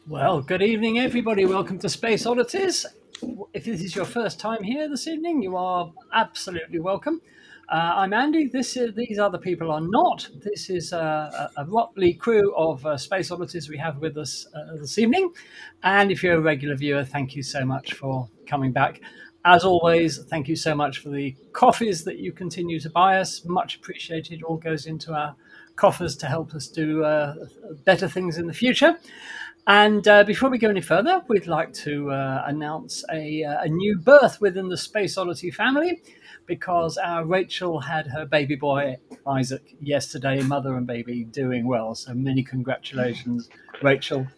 Well, good evening, everybody. Welcome to Space Oddities. If this is your first time here this evening, you are absolutely welcome. I'm Andy. These other people are not. This is a motley crew of Space Oddities we have with us this evening. And if you're a regular viewer, thank you so much for coming back. As always, thank you so much for the coffees that you continue to buy us. Much appreciated. All goes into our coffers to help us do better things in the future. And before we go any further, we'd like to announce a new birth within the Space Oddity family, because our Rachel had her baby boy, Isaac, yesterday, mother and baby doing well. So many congratulations, Rachel.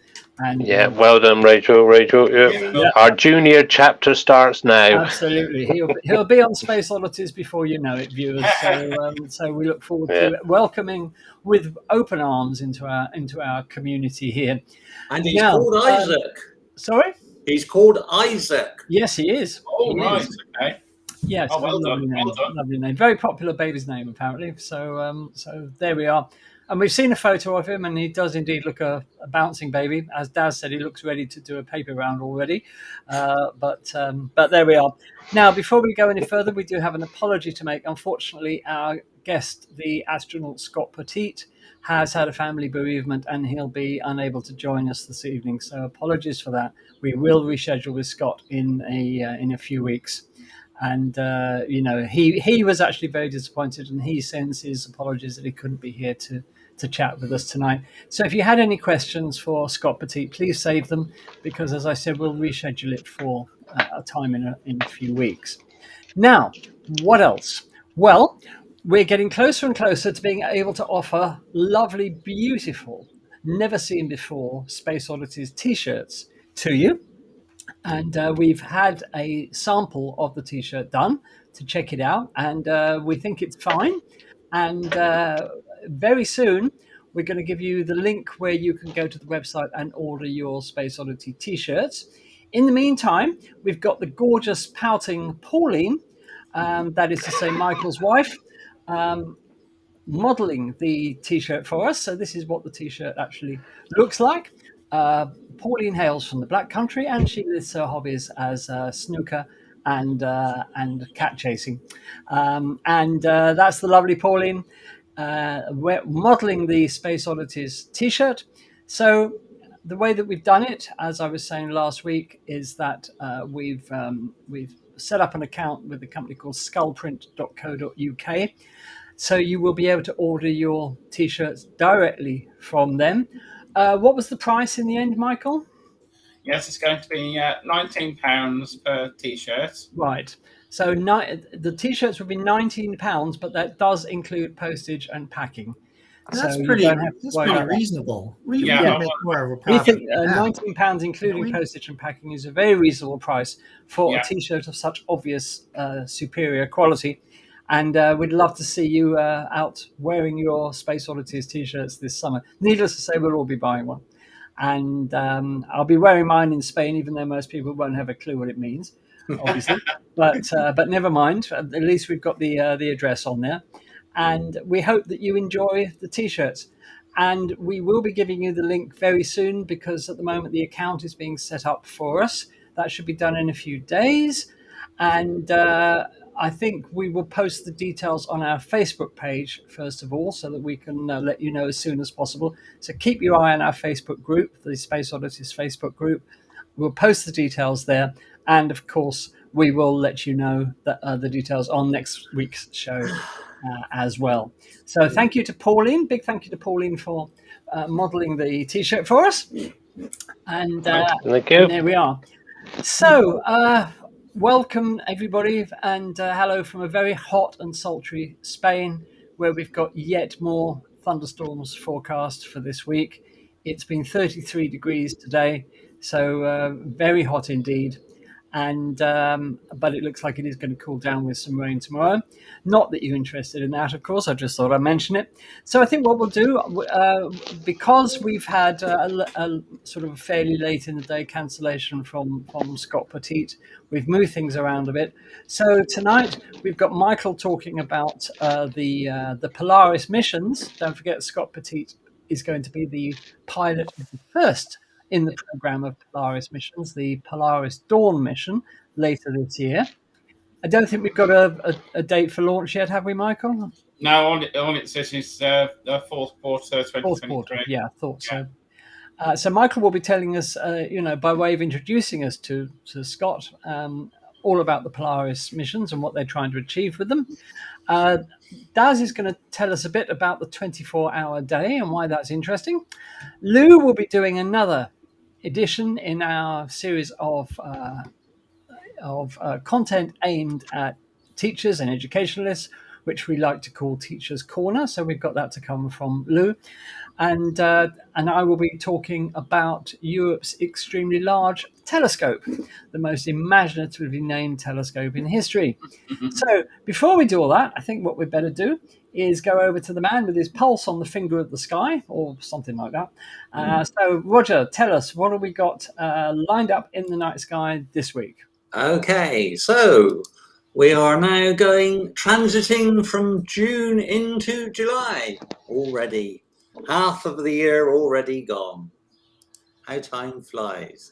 And well done, Rachel. Yeah. Our junior chapter starts now. Absolutely, he'll be on Space Oddities before you know it, viewers. So we look forward to welcoming with open arms into our community here. And he's called Isaac. Sorry, he's called Isaac. Yes, he is. Oh, right. Okay. Yes, well done. Lovely name. Very popular baby's name, apparently. So there we are. And we've seen a photo of him, and he does indeed look a bouncing baby. As Daz said, he looks ready to do a paper round already. But there we are. Now, before we go any further, we do have an apology to make. Unfortunately, our guest, the astronaut Scott Poteet, has had a family bereavement, and he'll be unable to join us this evening. So apologies for that. We will reschedule with Scott in a few weeks. And he was actually very disappointed, and he sends his apologies that he couldn't be here to chat with us tonight. So if you had any questions for Scott Poteet, please save them, because, as I said, we'll reschedule it for a time in a few weeks. Now, what else? Well, we're getting closer and closer to being able to offer lovely, beautiful, never seen before Space Oddities t-shirts to you. And we've had a sample of the t-shirt done to check it out, and we think it's fine. And very soon, we're going to give you the link where you can go to the website and order your Space Oddity t-shirts. In the meantime, we've got the gorgeous pouting Pauline, that is to say Michael's wife, modeling the t-shirt for us. So this is what the t-shirt actually looks like. Pauline hails from the Black Country, and she lists her hobbies as snooker and cat chasing. That's the lovely Pauline. We're modeling the Space Oddities t-shirt. So the way that we've done it, as I was saying last week, is that we've set up an account with a company called skullprint.co.uk. So you will be able to order your t-shirts directly from them. What was the price in the end, Michael? Yes, it's going to be £19 per t-shirt. Right. So the t-shirts will be £19, but that does include postage and packing. That's so pretty reasonable. We think £19 including postage and packing is a very reasonable price for a t-shirt of such obvious superior quality. And we'd love to see you out wearing your Space Oddities t-shirts this summer. Needless to say, we'll all be buying one. And I'll be wearing mine in Spain, even though most people won't have a clue what it means, obviously. But never mind. At least we've got the address on there. And we hope that you enjoy the t-shirts. And we will be giving you the link very soon, because at the moment the account is being set up for us. That should be done in a few days. And I think we will post the details on our Facebook page, first of all, so that we can let you know as soon as possible. So keep your eye on our Facebook group, the Space Oddities Facebook group. We'll post the details there. And, of course, we will let you know the details on next week's show as well. So thank you to Pauline. Big thank you to Pauline for modelling the T-shirt for us. And thank you. And there we are. So... welcome, everybody, and hello from a very hot and sultry Spain, where we've got yet more thunderstorms forecast for this week. It's been 33 degrees today, so very hot indeed. And but it looks like it is going to cool down with some rain tomorrow. Not that you're interested in that, of course. I just thought I'd mention it. So I think what we'll do, because we've had a sort of a fairly late in the day cancellation from Scott Poteet, we've moved things around a bit. So tonight we've got Michael talking about the Polaris missions. Don't forget, Scott Poteet is going to be the pilot of the first in the program of Polaris missions, the Polaris Dawn mission later this year. I don't think we've got a date for launch yet, have we, Michael? No, all it says is the fourth quarter 2023. Fourth quarter, yeah, I thought so. So Michael will be telling us, by way of introducing us to Scott, all about the Polaris missions and what they're trying to achieve with them. Daz is going to tell us a bit about the 24-hour day and why that's interesting. Lou will be doing another edition in our series of content aimed at teachers and educationalists, which we like to call Teachers Corner. So we've got that to come from Lou. And I will be talking about Europe's extremely large telescope, the most imaginatively named telescope in history. So before we do all that, I think what we'd better do is go over to the man with his pulse on the finger of the sky, or something like that. So Roger, tell us, what have we got lined up in the night sky this week? Okay, so we are now transiting from June into July already. Half of the year already gone. How time flies.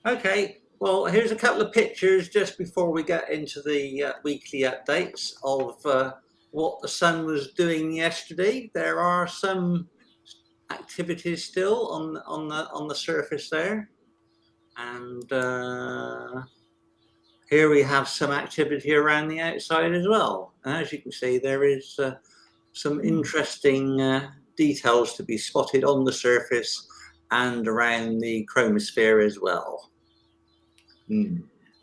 Okay, well, here's a couple of pictures just before we get into the weekly updates of what the sun was doing yesterday. There are some activities still on the surface there, and here we have some activity around the outside as well. And as you can see, there is some interesting details to be spotted on the surface and around the chromosphere as well.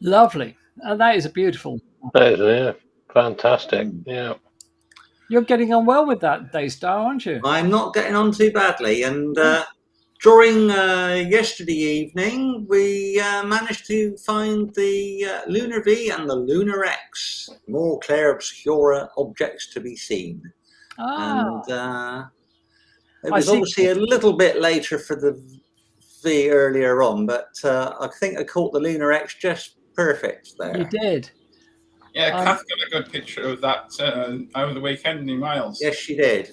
Lovely. That is a beautiful. That is, yeah, fantastic. Yeah. You're getting on well with that, Daystar, aren't you? I'm not getting on too badly. And during yesterday evening, we managed to find the Lunar V and the Lunar X, more clair obscura objects to be seen. And it was obviously a little bit later for the V earlier on, but I think I caught the Lunar X just perfect there. You did. Yeah, Kath got a good picture of that over the weekend in Wales. Yes, she did.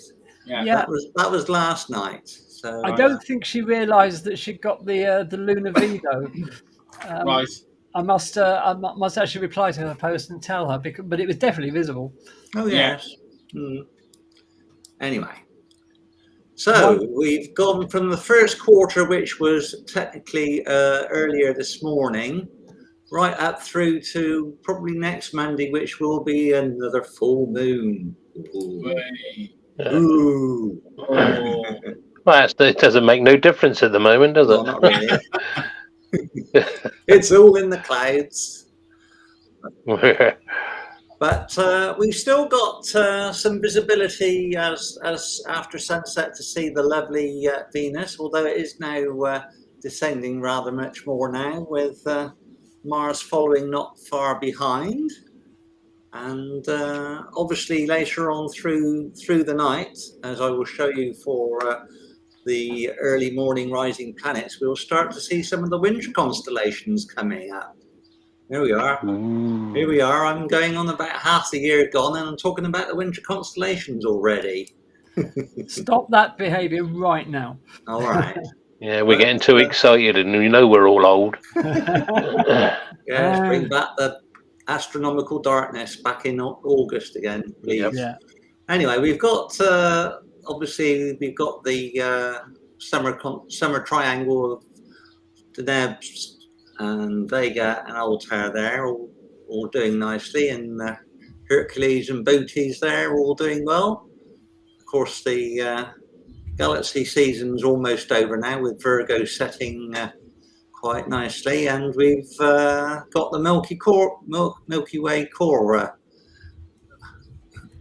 Yeah. That was last night. So I don't think she realised that she got the Lunar V though. Right. I must actually reply to her post and tell her, but it was definitely visible. Oh yes. Anyway. So we've gone from the first quarter, which was technically earlier this morning, right up through to probably next Monday, which will be another full moon. Ooh. Well, it doesn't make no difference at the moment, does it? Well, not really. It's all in the clouds. But we've still got some visibility as after sunset to see the lovely Venus, although it is now descending rather much more now, with Mars following not far behind. And obviously later on through the night, as I will show you for the early morning rising planets, we'll start to see some of the winter constellations coming up. Here we are. Here we are. I'm going on about half the year gone, and I'm talking about the winter constellations already. Stop that behaviour right now. All right. Yeah, we're getting too excited, and we know we're all old. Yes, bring back the astronomical darkness back in August again, please. Yeah. Anyway, we've got obviously we've got the summer triangle of Denebs and Vega and Altair there, all doing nicely, and Hercules and Bootes there, all doing well. Of course, the galaxy season's almost over now, with Virgo setting quite nicely, and we've got the Milky Way core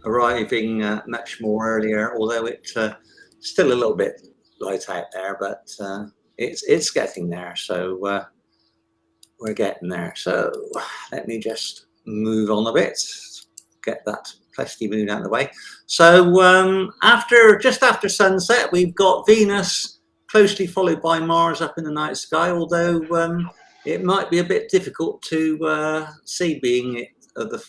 arriving much more earlier, although it's still a little bit light out there, but it's getting there. So we're getting there. So let me just move on a bit, get that pesky moon out of the way. So just after sunset, we've got Venus closely followed by Mars up in the night sky, although it might be a bit difficult to see, being the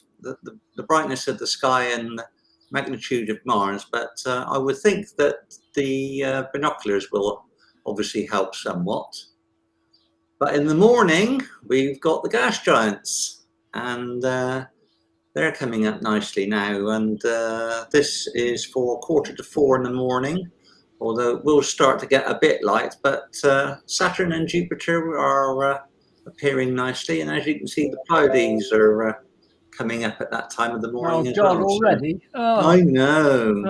brightness of the sky and the magnitude of Mars, but I would think that the binoculars will obviously help somewhat. But in the morning, we've got the gas giants, and they're coming up nicely now. And this is for 3:45 in the morning, although it will start to get a bit light. But Saturn and Jupiter are appearing nicely, and as you can see, the Pleiades are coming up at that time of the morning as God, well. already? So, I know.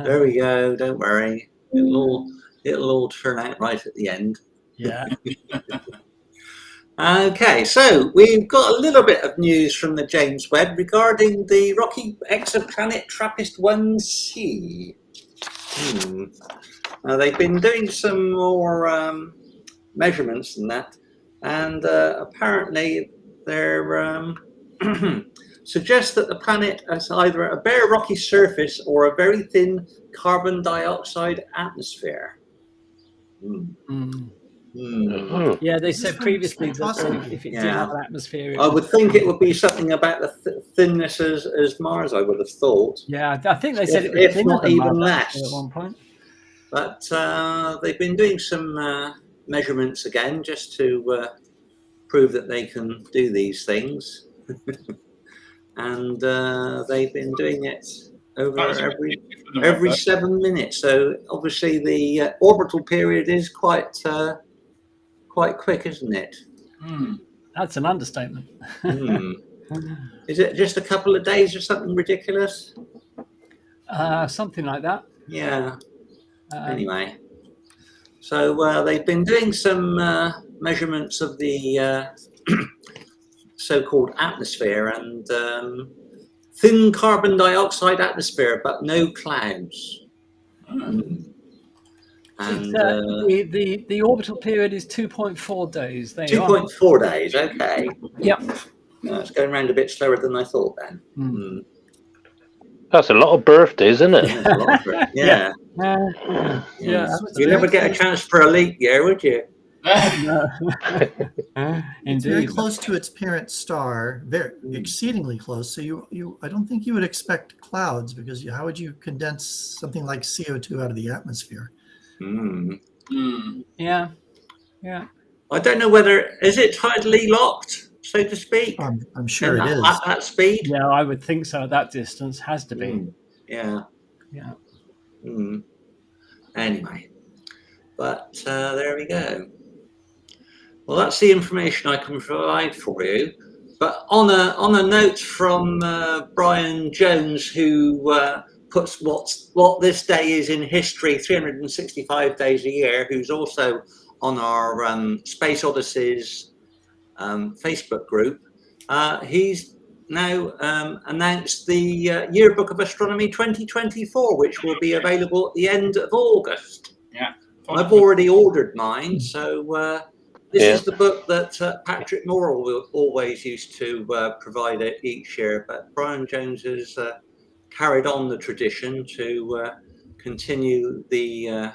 There we go. Don't worry. It'll all turn out right at the end. Yeah. Okay, so we've got a little bit of news from the James Webb regarding the rocky exoplanet TRAPPIST-1c. Now they've been doing some more measurements than that, and apparently they're suggest that the planet has either a bare rocky surface or a very thin carbon dioxide atmosphere. Yeah, they said previously that if it did have an atmosphere, I would think it would be something about the thinness as Mars. I would have thought. Yeah, I think they said it was if thinner not than even Mars less at one point. But they've been doing some measurements again just to prove that they can do these things, and they've been doing it over every 7 minutes. So obviously the orbital period is quite quick, isn't it? That's an understatement. Is it just a couple of days or something ridiculous? Something like that. Yeah. Anyway, so they've been doing some measurements of the so-called atmosphere, and thin carbon dioxide atmosphere, but no clouds. And the orbital period is 2.4 days. 2.4 days. Okay. Yep. It's going around a bit slower than I thought then. That's a lot of birthdays, isn't it? That's a lot of it. Yeah. You never get a chance for a leap year, would you? It's very close to its parent star, very exceedingly close. So I don't think you would expect clouds, because how would you condense something like CO2 out of the atmosphere? Yeah. I don't know whether is it tidally locked, so to speak. I'm sure it is at that speed. Yeah, I would think so. At that distance, has to be. Yeah. Anyway, but there we go. Well, that's the information I can provide for you. But on a note from Brian Jones, who puts what this day is in history, 365 days a year, who's also on our Space Oddities Facebook group, he's now announced the Yearbook of Astronomy 2024, which will be available at the end of August. Yeah, I've already ordered mine, so this is the book that Patrick Morrill always used to provide it each year, but Brian Jones has carried on the tradition to continue the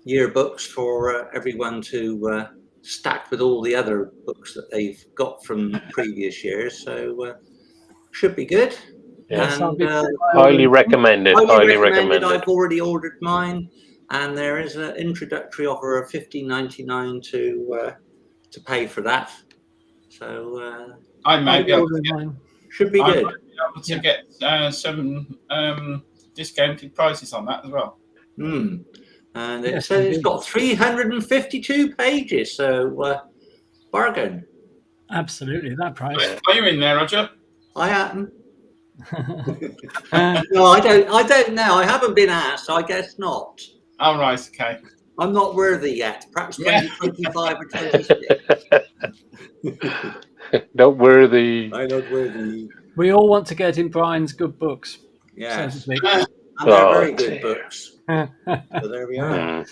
yearbooks for everyone to stack with all the other books that they've got from previous years. So should be good. Yes. And, highly recommended. Highly recommended. I've already ordered mine, and there is an introductory offer of $15.99 to pay for that. So I might be able to get, should be good. might be able to get some discounted prices on that as well. And it says it's got 352 pages, so bargain. Absolutely, that price. Are you in there, Roger? I am. No, I don't know. I haven't been asked. I guess not. Oh, right, okay. I'm not worthy yet. Perhaps 2025 or 26. Not worthy. I'm not worthy. We all want to get in Brian's good books. Yeah. So to speak. And they're very good books. So there we are.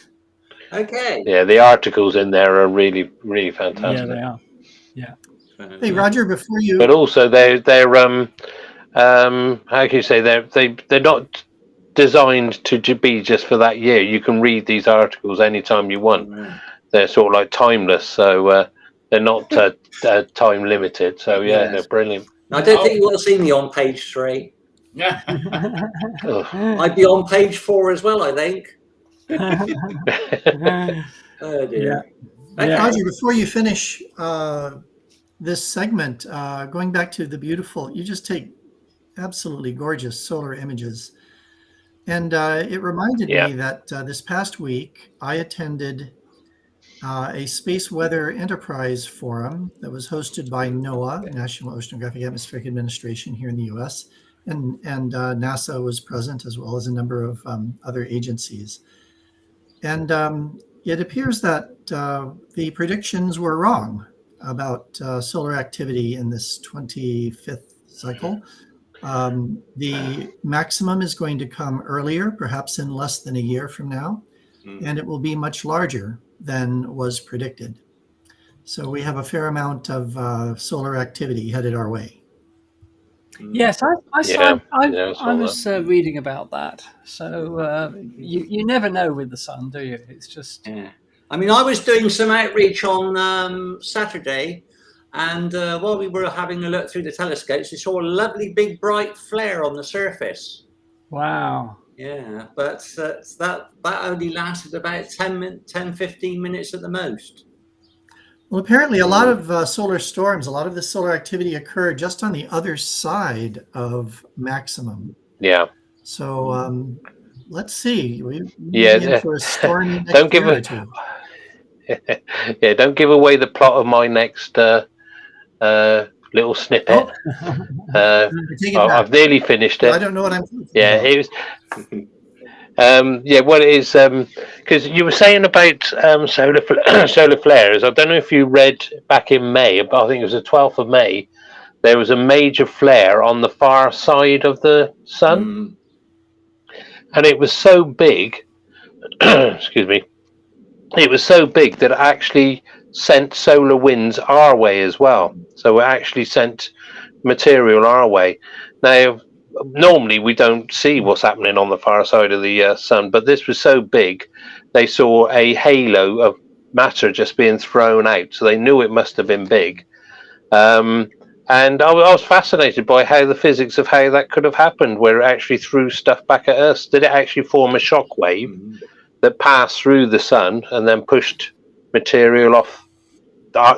Okay. Yeah, the articles in there are really, really fantastic. Yeah, they are. Yeah. Hey, Roger, before you... But also they're how can you say, they're not designed to be just for that year. You can read these articles anytime you want. They're sort of like timeless, so they're not time limited. So they're brilliant. I don't think you want to see me on page 3. Yeah. I'd be on page 4 as well, I think. Oh dear. Okay. Roger, before you finish this segment, going back to the beautiful, you just take absolutely gorgeous solar images. And it reminded me that this past week, I attended a Space Weather Enterprise Forum that was hosted by NOAA, National Oceanographic Atmospheric Administration here in the US, and NASA was present, as well as a number of other agencies. And it appears that the predictions were wrong about solar activity in this 25th cycle. The maximum is going to come earlier, perhaps in less than a year from now, and it will be much larger than was predicted. So we have a fair amount of solar activity headed our way. Yes, I was reading about that. So you never know with the sun, do you? It's just. Yeah. I mean, I was doing some outreach on Saturday, and while we were having a look through the telescopes, we saw a lovely big bright flare on the surface. Wow. Yeah, but that only lasted about 10-15 minutes at the most. Well, apparently a lot of solar storms, a lot of the solar activity occurred just on the other side of maximum. Yeah. So let's see. We Yeah. for a stormy next Don't give year a, or two. Yeah, don't give away the plot of my next little snippet. I've nearly finished it. I don't know what I'm talking about. It was. What it is, because you were saying about solar flares. I don't know if you read back in May, but I think it was the 12th of May, there was a major flare on the far side of the sun. And it was so big, excuse me, it was so big that it actually sent solar winds our way as well. So it actually sent material our way. Now, normally we don't see what's happening on the far side of the sun, but this was so big, they saw a halo of matter just being thrown out. So they knew it must have been big. And I was fascinated by how the physics of how that could have happened, where it actually threw stuff back at us. Did it actually form a shock wave that passed through the sun and then pushed material off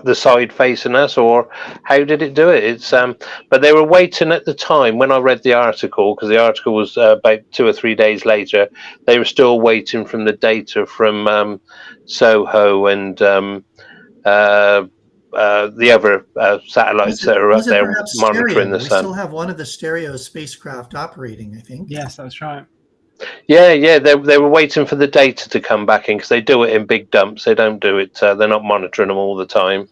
the side facing us, or how did it do it? It's but they were waiting at the time when I read the article, because the article was about 2 or 3 days later. They were still waiting from the data from Soho and the other satellites that are up there monitoring the sun. We still have one of the stereo spacecraft operating, I think. Yes, that's right. Yeah, they were waiting for the data to come back in, because they do it in big dumps. They don't do it. They're not monitoring them all the time.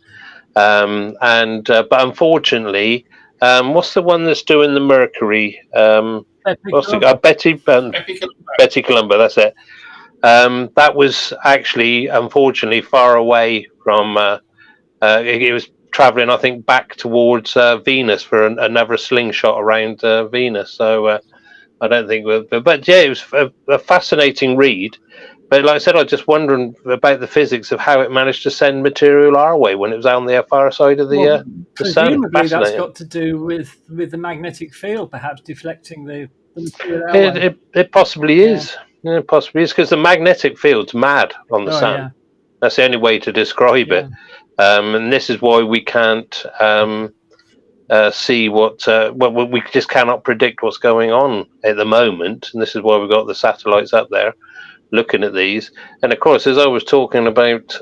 But unfortunately, what's the one that's doing the Mercury? Betty Columba. That's it. That was actually, unfortunately, far away from. It was traveling, I think, back towards Venus for another slingshot around Venus. So. I don't think but yeah, it was a fascinating read. But like I said, I was just wondering about the physics of how it managed to send material our way when it was on the far side of the sun. Presumably that's got to do with the magnetic field, perhaps deflecting the material our way. It possibly is. Yeah, it possibly is, because the magnetic field's mad on the sun. Yeah. That's the only way to describe it. And this is why we can't see what we just cannot predict what's going on at the moment, and this is why we've got the satellites up there looking at these. And of course, as I was talking about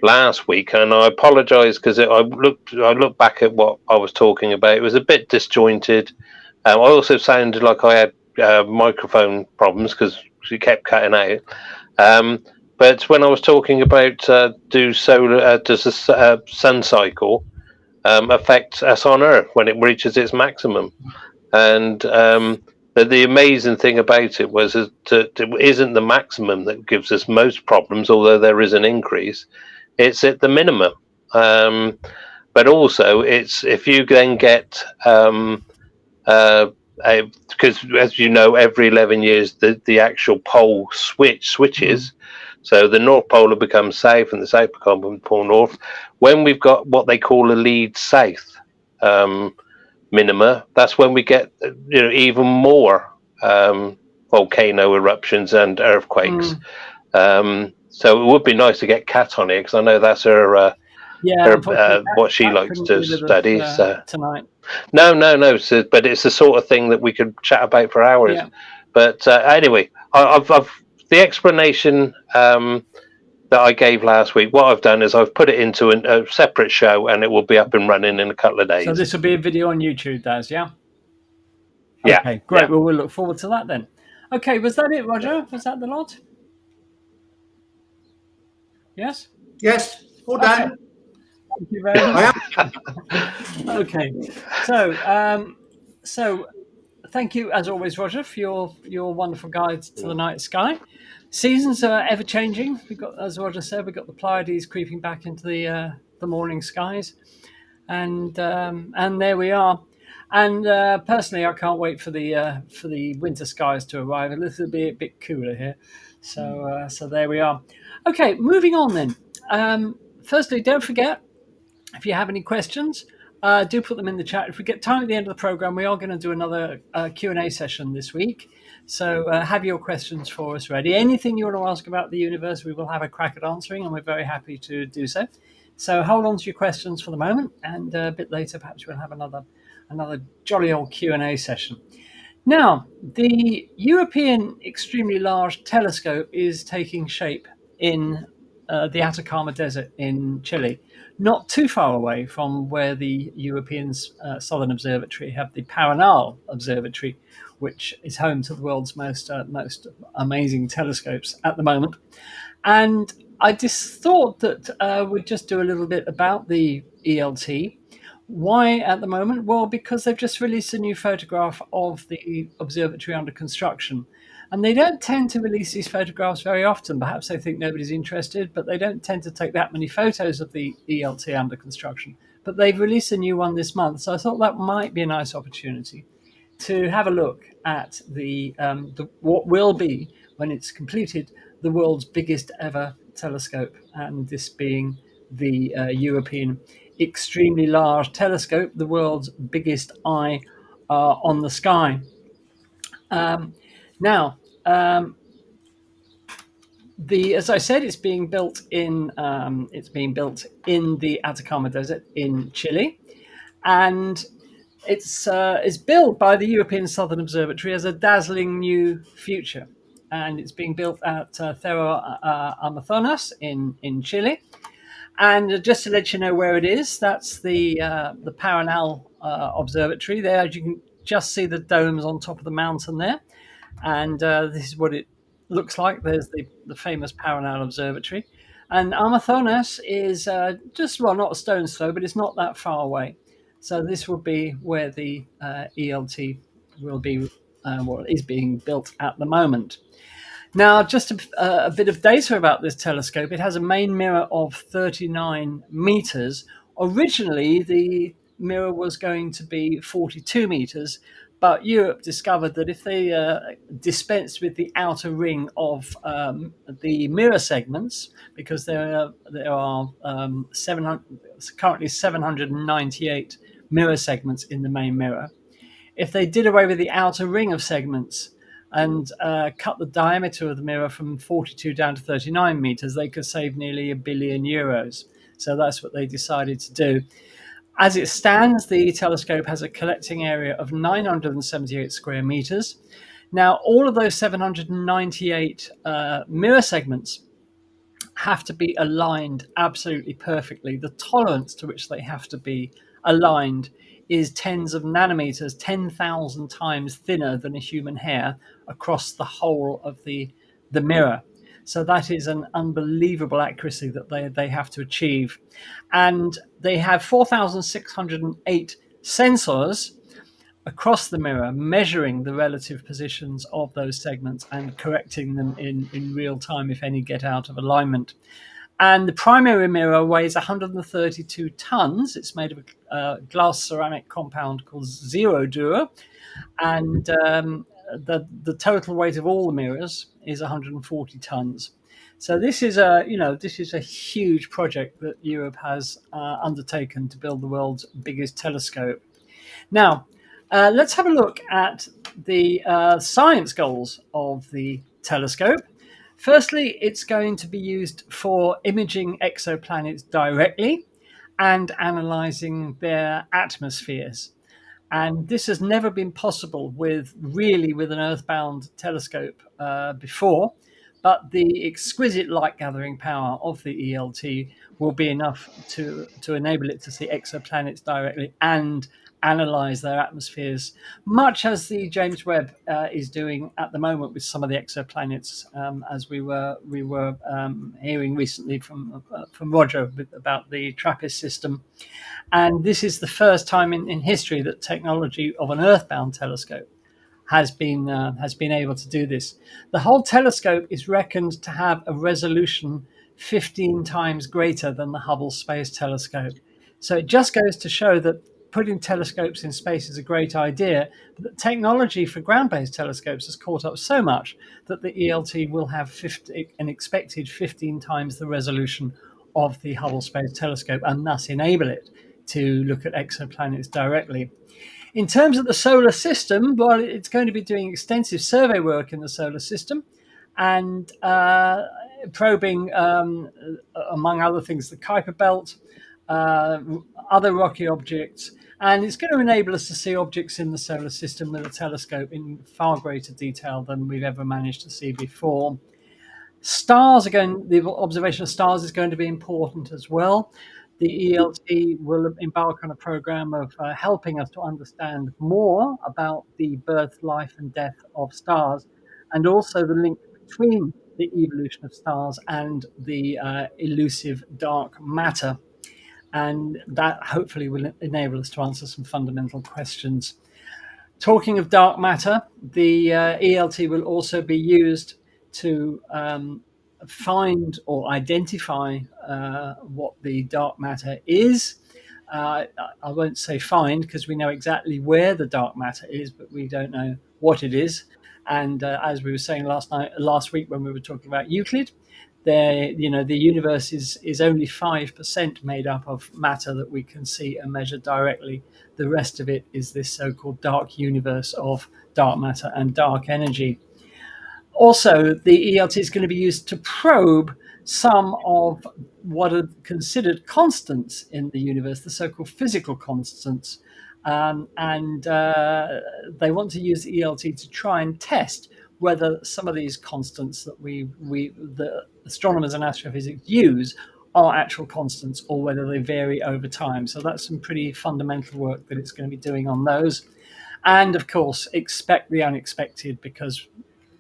last week, and I apologize because I looked back at what I was talking about, it was a bit disjointed. I also sounded like I had microphone problems because she kept cutting out. But when I was talking about does the sun cycle affect us on Earth when it reaches its maximum? And the amazing thing about it was that it isn't the maximum that gives us most problems, although there is an increase. It's at the minimum. But also, it's if you then get because as you know, every 11 years the actual pole switches. So the North Pole will become south and the South will become north. When we've got what they call a lead south minima, that's when we get even more volcano eruptions and earthquakes. So it would be nice to get Kat on here because I know that's her. Yeah, unfortunately, what she Kat likes couldn't to be with us, study. So tonight. no. So, but it's the sort of thing that we could chat about for hours. Yeah. But anyway, I've the explanation that I gave last week. What I've done is I've put it into a separate show, and it will be up and running in a couple of days. So this will be a video on YouTube, Daz. Yeah. Yeah. Okay, great. Yeah. Well, we'll look forward to that then. Okay, was that it, Roger? Was that the lot? Yes. Yes, all done. Okay. Thank you very much. Okay, so thank you as always, Roger, for your wonderful guide to the night sky. Seasons are ever changing. We've got, as Roger said, we've got the Pleiades creeping back into the morning skies, and there we are. And personally, I can't wait for the winter skies to arrive. This will be a bit cooler here, so there we are. Okay, moving on then. Firstly, don't forget, if you have any questions, do put them in the chat. If we get time at the end of the program, we are going to do another Q&A session this week. So have your questions for us ready. Anything you want to ask about the universe, we will have a crack at answering, and we're very happy to do so. So hold on to your questions for the moment, and a bit later, perhaps we'll have another jolly old Q&A session. Now, the European Extremely Large Telescope is taking shape in the Atacama Desert in Chile, not too far away from where the European Southern Observatory have the Paranal Observatory, which is home to the world's most amazing telescopes at the moment. And I just thought that we'd just do a little bit about the ELT. Why at the moment? Well, because they've just released a new photograph of the observatory under construction. And they don't tend to release these photographs very often. Perhaps they think nobody's interested, but they don't tend to take that many photos of the ELT under construction. But they've released a new one this month. So I thought that might be a nice opportunity to have a look at the what will be, when it's completed, the world's biggest ever telescope. And this being the European Extremely Large Telescope, the world's biggest eye on the sky. Now, as I said, it's being built in the Atacama Desert in Chile, and it's built by the European Southern Observatory as a dazzling new future, and it's being built at Cerro Amazonas in Chile. And just to let you know where it is, that's the Paranal Observatory. There, you can just see the domes on top of the mountain there. And this is what it looks like. There's the famous Paranal Observatory. And Amazonas is not a stone's throw, but it's not that far away. So this will be where the ELT will be, is being built at the moment. Now, just a bit of data about this telescope. It has a main mirror of 39 meters. Originally, the mirror was going to be 42 meters, but Europe discovered that if they dispensed with the outer ring of the mirror segments, because there are currently 798 mirror segments in the main mirror, if they did away with the outer ring of segments and cut the diameter of the mirror from 42 down to 39 meters, they could save nearly €1 billion. So that's what they decided to do. As it stands, the telescope has a collecting area of 978 square meters. Now, all of those 798 mirror segments have to be aligned absolutely perfectly. The tolerance to which they have to be aligned is tens of nanometers, 10,000 times thinner than a human hair across the whole of the mirror. So that is an unbelievable accuracy that they have to achieve. And they have 4,608 sensors across the mirror measuring the relative positions of those segments and correcting them in real time if any get out of alignment. And the primary mirror weighs 132 tons. It's made of a glass ceramic compound called Zero Dura. And the total weight of all the mirrors is 140 tons. So this is a huge project that Europe has undertaken to build the world's biggest telescope. Now, let's have a look at the science goals of the telescope. Firstly, it's going to be used for imaging exoplanets directly and analyzing their atmospheres. And this has never been possible with an earthbound telescope before. But the exquisite light gathering power of the ELT will be enough to enable it to see exoplanets directly and analyze their atmospheres, much as the James Webb is doing at the moment with some of the exoplanets, as we were hearing recently from Roger about the TRAPPIST system. And this is the first time in history that technology of an earthbound telescope has been able to do this. The whole telescope is reckoned to have a resolution 15 times greater than the Hubble Space Telescope. So it just goes to show that putting telescopes in space is a great idea, but the technology for ground-based telescopes has caught up so much that the ELT will have an expected 15 times the resolution of the Hubble Space Telescope, and thus enable it to look at exoplanets directly. In terms of the solar system, well, it's going to be doing extensive survey work in the solar system and probing, among other things, the Kuiper Belt, other rocky objects. And it's going to enable us to see objects in the solar system with a telescope in far greater detail than we've ever managed to see before. The observation of stars is going to be important as well. The ELT will embark on a program of helping us to understand more about the birth, life, and death of stars, and also the link between the evolution of stars and the elusive dark matter. And that hopefully will enable us to answer some fundamental questions. Talking of dark matter, the ELT will also be used to find or identify what the dark matter is. I won't say find, because we know exactly where the dark matter is, but we don't know what it is. And as we were saying last week when we were talking about Euclid, the universe is only 5% made up of matter that we can see and measure directly. The rest of it is this so-called dark universe of dark matter and dark energy. Also, the ELT is going to be used to probe some of what are considered constants in the universe, the so-called physical constants. And they want to use the ELT to try and test whether some of these constants that the astronomers and astrophysics use are actual constants or whether they vary over time. So that's some pretty fundamental work that it's going to be doing on those. And of course, expect the unexpected, because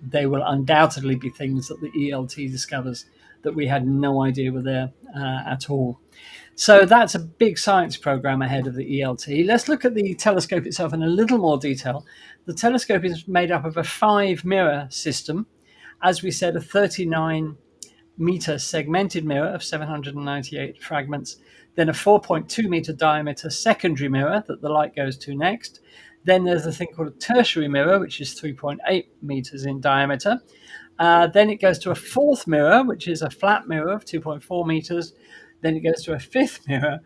they will undoubtedly be things that the ELT discovers that we had no idea were there at all. So that's a big science program ahead of the ELT. Let's look at the telescope itself in a little more detail. The telescope is made up of a 5-mirror system. As we said, a 39-meter segmented mirror of 798 fragments, then a 4.2-meter diameter secondary mirror that the light goes to next. Then there's a thing called a tertiary mirror, which is 3.8 meters in diameter. Then it goes to a 4th mirror, which is a flat mirror of 2.4 meters. Then it goes to a 5th mirror,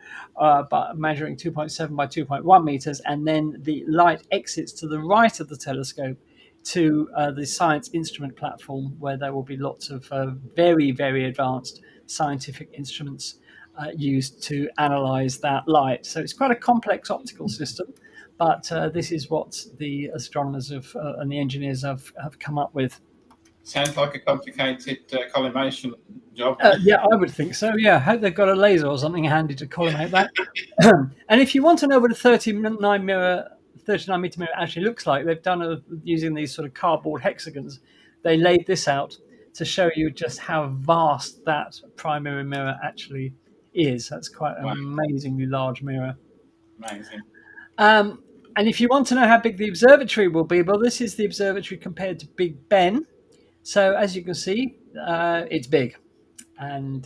measuring 2.7 by 2.1 meters. And then the light exits to the right of the telescope to the science instrument platform, where there will be lots of very, very advanced scientific instruments used to analyze that light. So it's quite a complex optical system. But this is what the astronomers and the engineers have come up with. Sounds like a complicated collimation job. Yeah, I would think so. Yeah, I hope they've got a laser or something handy to collimate that. And if you want to know what a 39-meter mirror actually looks like, they've done using these sort of cardboard hexagons. They laid this out to show you just how vast that primary mirror actually is. That's quite an amazingly large mirror. Amazing. And if you want to know how big the observatory will be, well, this is the observatory compared to Big Ben. So as you can see, it's big. And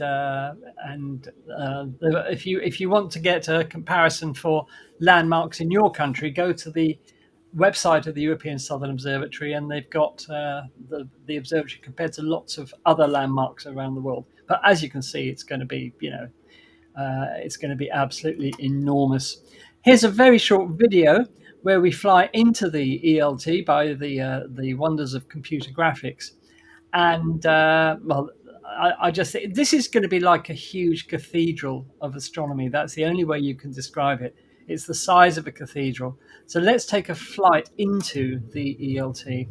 if you want to get a comparison for landmarks in your country, go to the website of the European Southern Observatory, and they've got the observatory compared to lots of other landmarks around the world. But as you can see, it's going to be it's going to be absolutely enormous. Here's a very short video where we fly into the ELT by the wonders of computer graphics. And well, I just think this is going to be like a huge cathedral of astronomy. That's the only way you can describe it. It's the size of a cathedral. So let's take a flight into the ELT.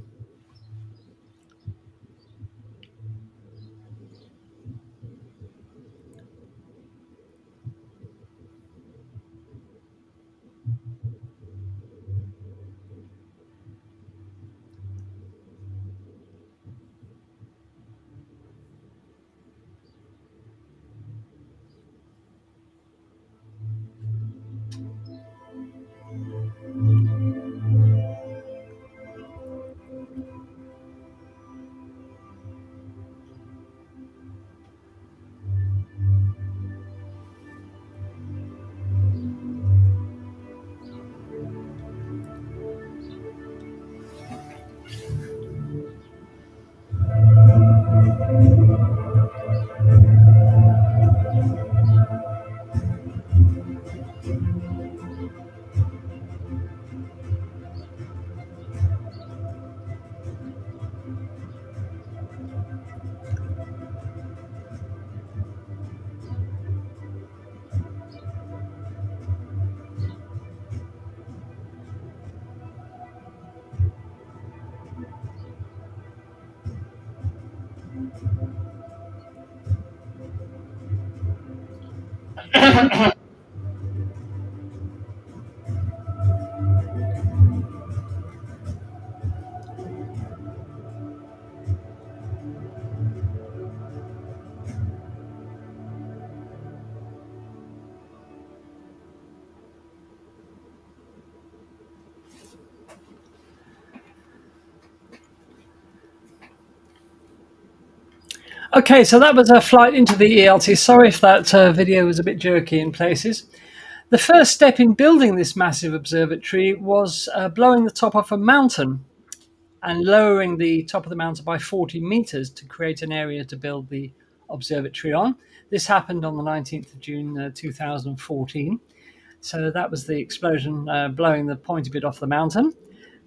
Okay, so that was a flight into the ELT. Sorry if that video was a bit jerky in places. The first step in building this massive observatory was blowing the top off a mountain and lowering the top of the mountain by 40 meters to create an area to build the observatory on. This happened on the 19th of June 2014. So that was the explosion blowing the pointy bit off the mountain.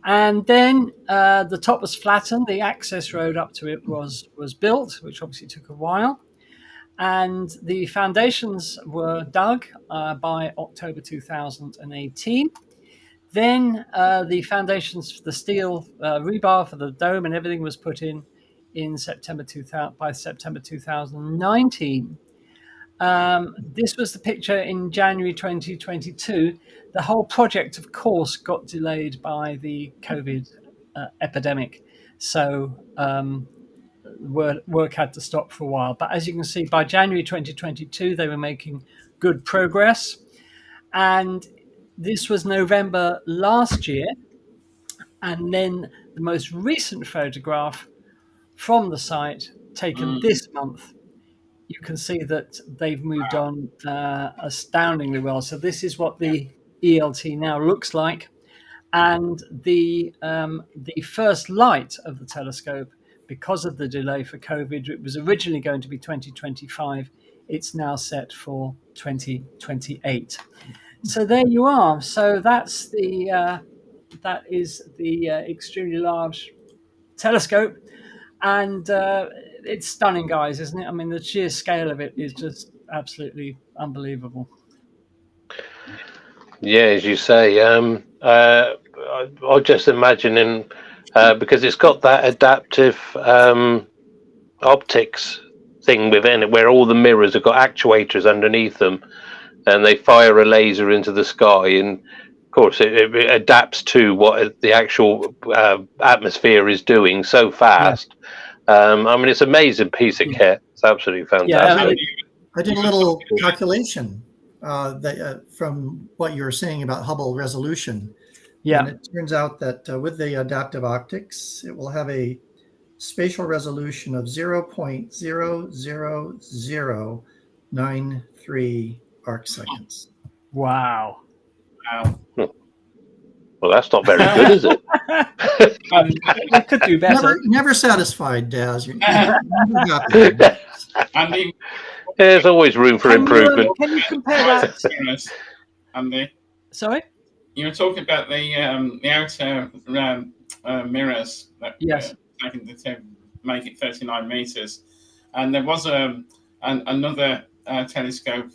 And then the top was flattened. The access road up to it was built, which obviously took a while. And the foundations were dug by October 2018. Then the foundations for the steel rebar for the dome and everything was put in September 2000, by September 2019. This was the picture in January 2022. The whole project, of course, got delayed by the COVID epidemic. So work had to stop for a while. But as you can see, by January 2022, they were making good progress. And this was November last year. And then the most recent photograph from the site, taken this month, you can see that they've moved on astoundingly well. So this is what the ELT now looks like. And the first light of the telescope, because of the delay for COVID, it was originally going to be 2025. It's now set for 2028. So there you are. So that is the extremely large telescope. And it's stunning, guys, isn't it? I mean, the sheer scale of it is just absolutely unbelievable. Yeah, as you say, I'm just imagining because it's got that adaptive optics thing within it, where all the mirrors have got actuators underneath them, and they fire a laser into the sky, and of course it adapts to what the actual atmosphere is doing so fast. Yeah. I mean, it's an amazing piece of kit. It's absolutely fantastic. Yeah, I did a little calculation from what you were saying about Hubble resolution. Yeah. And it turns out that with the adaptive optics, it will have a spatial resolution of 0.00093 arc seconds. Wow. Well, that's not very good, is it? I could do better. Never satisfied, Daz. There's always room for improvement. Can you compare that? Andy? Sorry? You were talking about the outer mirrors. Yes. Taking the tip. make it 39 meters. And there was another telescope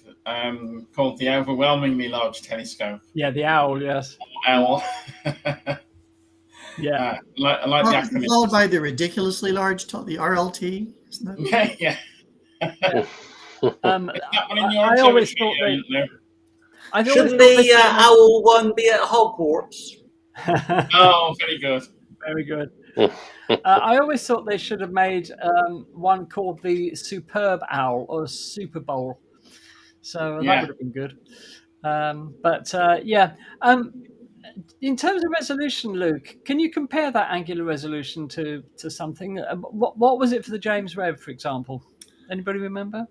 called the Overwhelmingly Large Telescope. Yeah, the owl. Yes. OWL. Yeah. Like the acronym. Followed by the ridiculously large, the RLT, isn't it? Yeah. I always thought Should the owl one be at Hogwarts? Oh, very good. Very good. I always thought they should have made one called the Superb Owl or Super Bowl. So that would have been good. In terms of resolution, Luke, can you compare that angular resolution to something? What was it for the James Webb, for example? Anybody remember?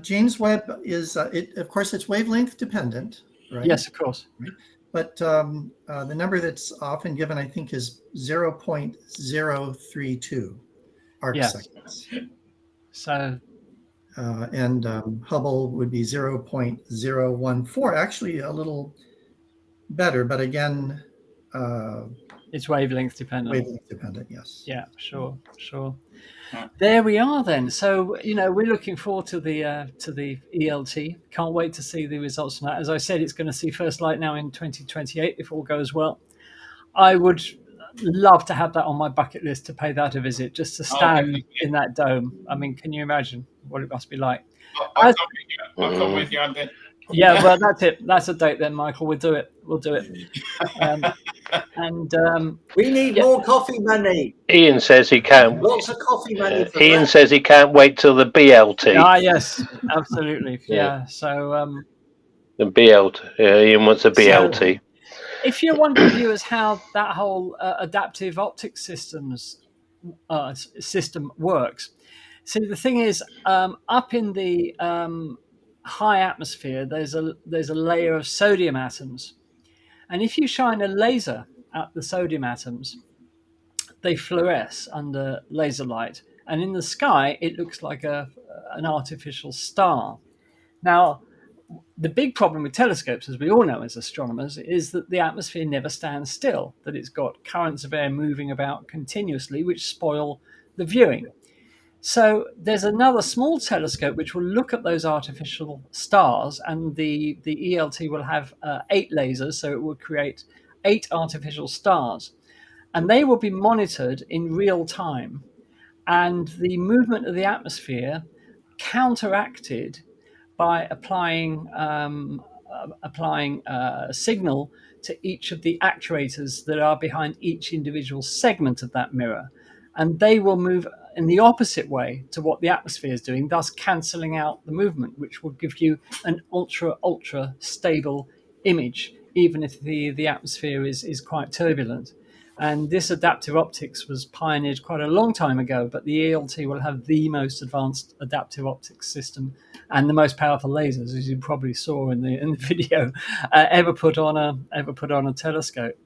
James Webb is, of course, it's wavelength dependent, right? Yes, of course. Right. But the number that's often given, I think, is 0.032 arc seconds. So, and Hubble would be 0.014. Actually, a little better, but again, it's wavelength dependent. Wavelength dependent, yes. Yeah, sure. There we are then. So, we're looking forward to the ELT. Can't wait to see the results from that. As I said, it's going to see first light now in 2028 if all goes well. I would love to have that on my bucket list to pay that a visit, just to stand in that dome. I mean, can you imagine what it must be like? I'll come with you, Andy. Yeah, well, that's it. That's a date then, Michael. We'll do it. We need more coffee money. Ian says he can't. Lots of coffee money. Ian says he can't wait till the BLT. Ah, yes, absolutely. Yeah. So the BLT. Yeah, Ian wants a BLT. So, if you're wondering, viewers, how that whole adaptive optics system works, see, the thing is, up in the high atmosphere, there's a layer of sodium atoms, and if you shine a laser at the sodium atoms, they fluoresce under laser light, and in the sky it looks like an artificial star. Now, the big problem with telescopes, as we all know as astronomers, is that the atmosphere never stands still, that it's got currents of air moving about continuously, which spoil the viewing. So there's another small telescope which will look at those artificial stars, and the ELT will have 8 lasers, so it will create 8 artificial stars, and they will be monitored in real time, and the movement of the atmosphere counteracted by applying a signal to each of the actuators that are behind each individual segment of that mirror, and they will move in the opposite way to what the atmosphere is doing, thus cancelling out the movement, which will give you an ultra stable image, even if the atmosphere is quite turbulent. And this adaptive optics was pioneered quite a long time ago, but the ELT will have the most advanced adaptive optics system and the most powerful lasers, as you probably saw in the video, ever put on a telescope.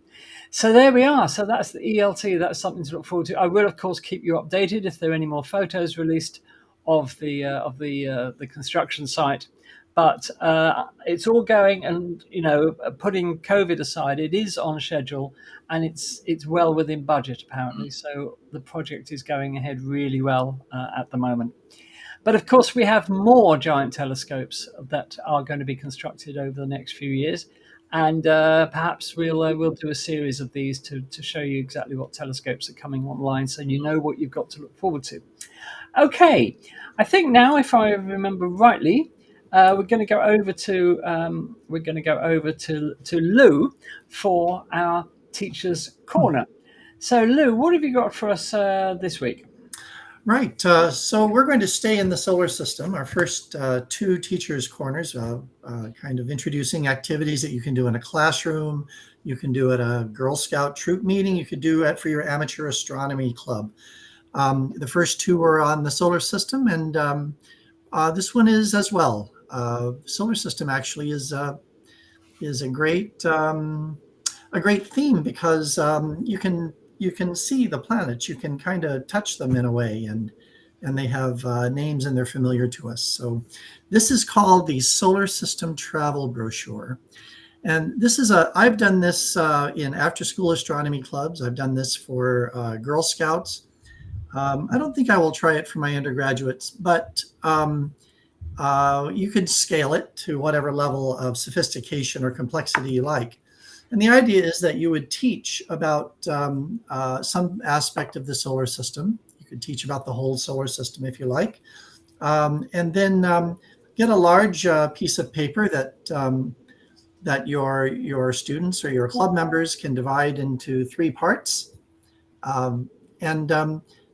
So there we are. So that's the ELT. That's something to look forward to. I will, of course, keep you updated if there are any more photos released of the construction site. But it's all going, and putting COVID aside, it is on schedule, and it's well within budget apparently. So the project is going ahead really well at the moment. But of course, we have more giant telescopes that are going to be constructed over the next few years, and perhaps we'll do a series of these to show you exactly what telescopes are coming online, so you know what you've got to look forward to. Okay, I think now, if I remember rightly, we're going to go over to Lou for our Teacher's Corner. So, Lou, what have you got for us this week? Right. So we're going to stay in the solar system. Our first 2 Teacher's Corners, kind of introducing activities that you can do in a classroom. You can do at a Girl Scout troop meeting. You could do it for your amateur astronomy club. The first 2 were on the solar system, and this one is as well. Solar system actually is a great theme because you can see the planets. You can kind of touch them in a way, and they have names and they're familiar to us. So this is called the Solar System Travel Brochure. And this is I've done this in after-school astronomy clubs. I've done this for Girl Scouts. I don't think I will try it for my undergraduates, but you could scale it to whatever level of sophistication or complexity you like. And the idea is that you would teach about some aspect of the solar system. You could teach about the whole solar system if you like. And then get a large piece of paper that your students or your club members can divide into 3 parts. And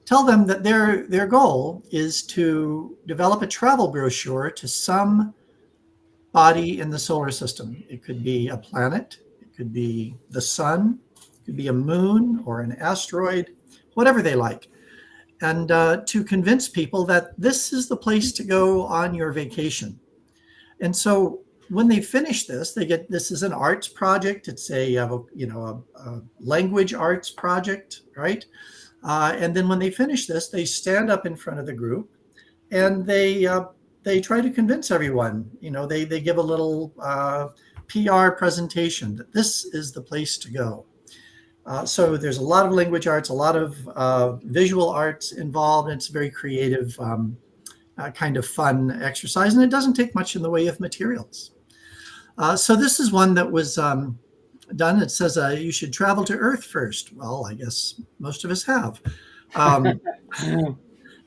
tell them that their goal is to develop a travel brochure to some body in the solar system. It could be a planet, it could be the sun, it could be a moon or an asteroid, whatever they like. And to convince people that this is the place to go on your vacation. And so when they finish this, this is an arts project. It's a language arts project, right? And then when they finish this, they stand up in front of the group and they try to convince everyone. They give a little PR presentation that this is the place to go. So there's a lot of language arts, a lot of visual arts involved. And it's a very creative kind of fun exercise, and it doesn't take much in the way of materials. So this is one that was done. It says you should travel to Earth first. Well, I guess most of us have.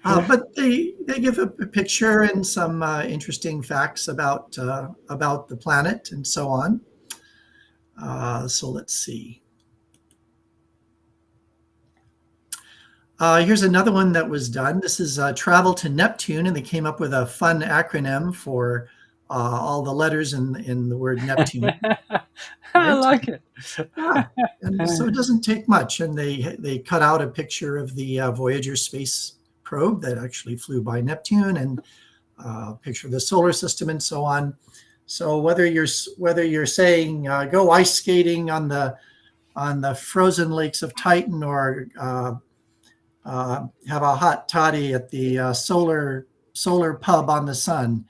But they give a picture and some interesting facts about the planet and so on. So let's see. Here's another one that was done. This is travel to Neptune, and they came up with a fun acronym for all the letters in the word Neptune. I like it. Yeah. And so it doesn't take much. And they cut out a picture of the Voyager space probe that actually flew by Neptune, and a picture of the solar system and so on. So whether you're saying go ice skating on the frozen lakes of Titan, or have a hot toddy at the solar pub on the sun,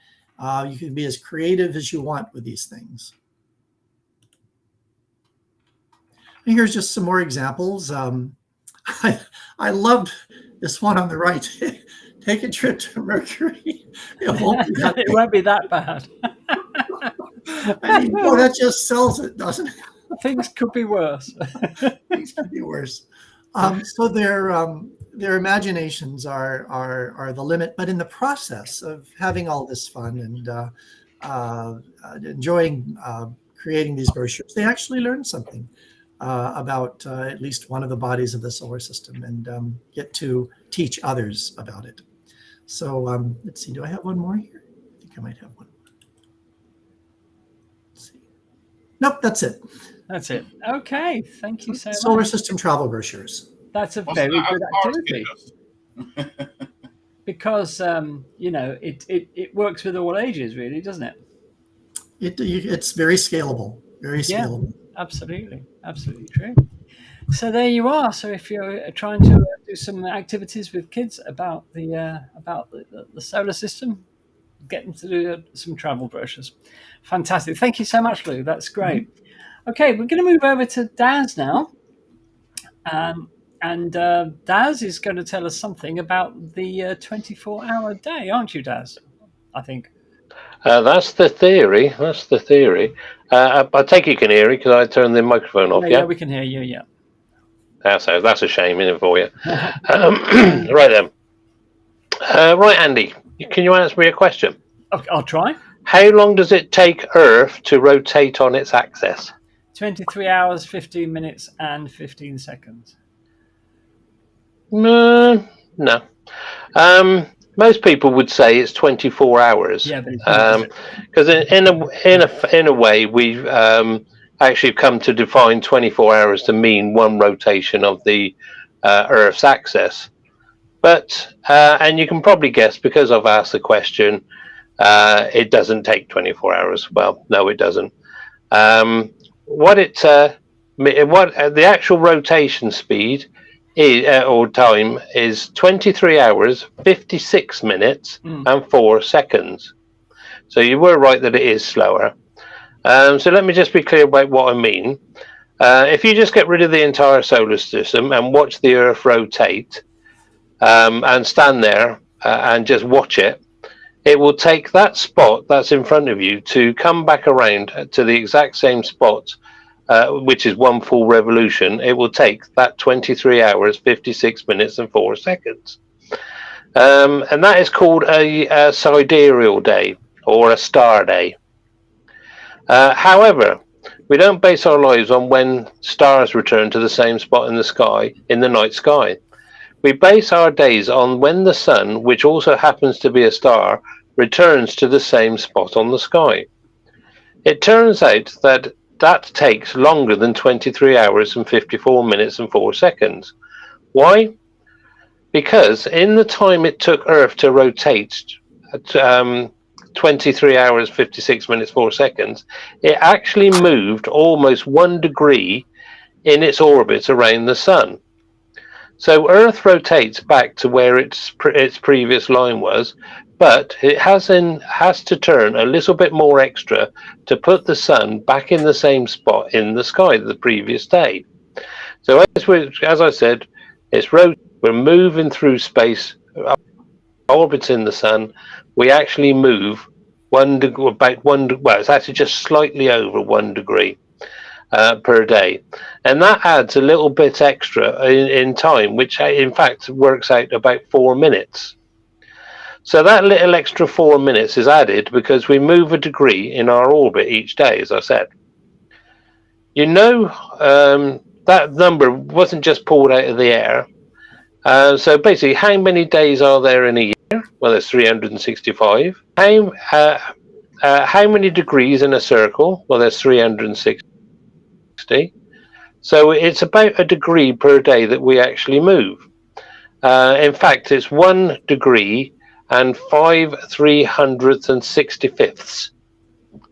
you can be as creative as you want with these things. And here's just some more examples. I loved this one on the right. Take a trip to Mercury. It won't be that bad. I mean, that just sells it, doesn't it? Things could be worse. Things could be worse. So their imaginations are the limit, but in the process of having all this fun and enjoying creating these brochures, they actually learn something about at least one of the bodies of the solar system, and get to teach others about it. So let's see, do I have one more here? I think I might have one. Let's see. Nope, that's it. That's it. Okay, thank you so much. Solar system travel brochures. That's a very good activity. Because it works with all ages, really, doesn't it? It's very scalable. Very scalable. Yeah, absolutely true. So there you are. So if you're trying to do some activities with kids about the solar system, get them to do some travel brochures. Fantastic. Thank you so much, Lou. That's great. Mm-hmm. Okay, we're going to move over to Daz now. And Daz is going to tell us something about the 24-hour day, aren't you, Daz? I think. That's the theory. I take you can hear it because I turned the microphone off. Yeah, we can hear you. Yeah. That's a shame, isn't it, for you? Right then. Right, Andy, can you answer me a question? I'll try. How long does it take Earth to rotate on its axis? 23 hours, 15 minutes, and 15 seconds. No. Most people would say it's 24 hours. Yeah, because in a way we've actually come to define 24 hours to mean one rotation of the Earth's axis. But and you can probably guess, because I've asked the question, it doesn't take 24 hours. Well, no, it doesn't. What the actual rotation speed or time is 23 hours, 56 minutes, and 4 seconds. So you were right that it is slower. So let me just be clear about what I mean. If you just get rid of the entire solar system and watch the Earth rotate, and stand there and just watch it, it will take that spot that's in front of you to come back around to the exact same spot, which is one full revolution. It will take that 23 hours, 56 minutes and 4 seconds. And that is called a sidereal day or a star day. However, we don't base our lives on when stars return to the same spot in the sky, in the night sky. We base our days on when the sun, which also happens to be a star, returns to the same spot on the sky. It turns out that that takes longer than 23 hours and 54 minutes and 4 seconds. Why? Because in the time it took Earth to rotate at 23 hours, 56 minutes, 4 seconds, it actually moved almost 1 degree in its orbit around the sun. So Earth rotates back to where its previous line was, but it has to turn a little bit more extra to put the sun back in the same spot in the sky the previous day. So as I said, we're moving through space, orbiting the sun. We actually move it's actually just slightly over 1 degree per day, and that adds a little bit extra in time, which in fact works out about 4 minutes. So that little extra 4 minutes is added because we move a degree in our orbit each day, as I said. That number wasn't just pulled out of the air. So basically, how many days are there in a year? Well, there's 365. How many degrees in a circle? Well, there's 360. So it's about a degree per day that we actually move. In fact, it's 1 degree and 5/365.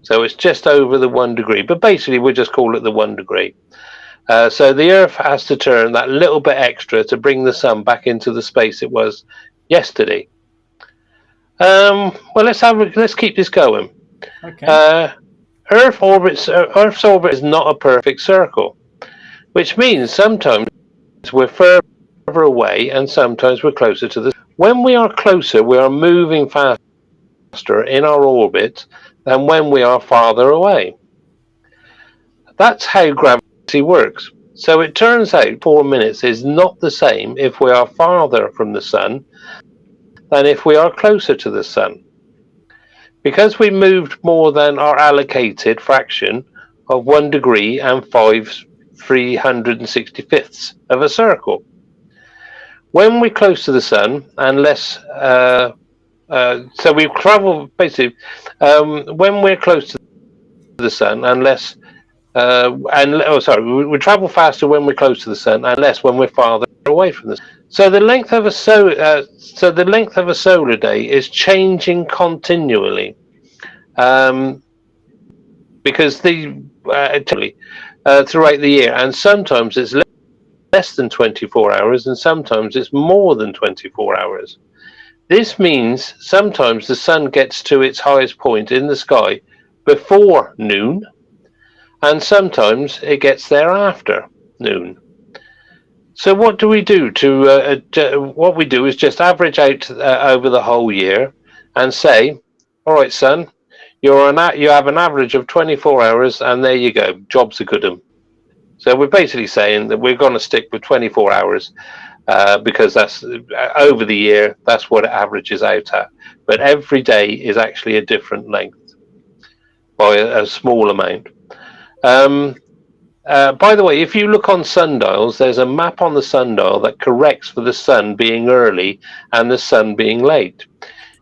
So it's just over the 1 degree, but basically we'll just call it the 1 degree. So the Earth has to turn that little bit extra to bring the sun back into the space it was yesterday. Well, let's keep this going. Okay. Earth's orbit is not a perfect circle, which means sometimes we're further away and sometimes we're closer to the. When we are closer, we are moving faster in our orbit than when we are farther away. That's how gravity works. So it turns out 4 minutes is not the same if we are farther from the sun than if we are closer to the sun. Because we moved more than our allocated fraction of 1 degree and 5/365 of a circle. When we're close to the sun, unless so we travel basically when we're close to the sun, unless we travel faster when we're close to the sun, and less when we're farther away from the sun. So the length of a solar day is changing continually, because throughout the year, and sometimes it's less than 24 hours, and sometimes it's more than 24 hours. This means sometimes the sun gets to its highest point in the sky before noon, and sometimes it gets there after noon. So what do we do? What we do is just average out over the whole year and say, all right, sun, you have an average of 24 hours, and there you go, job's a good one. So we're basically saying that we're going to stick with 24 hours because that's over the year, that's what it averages out at. But every day is actually a different length by a small amount. By the way, if you look on sundials, there's a map on the sundial that corrects for the sun being early and the sun being late.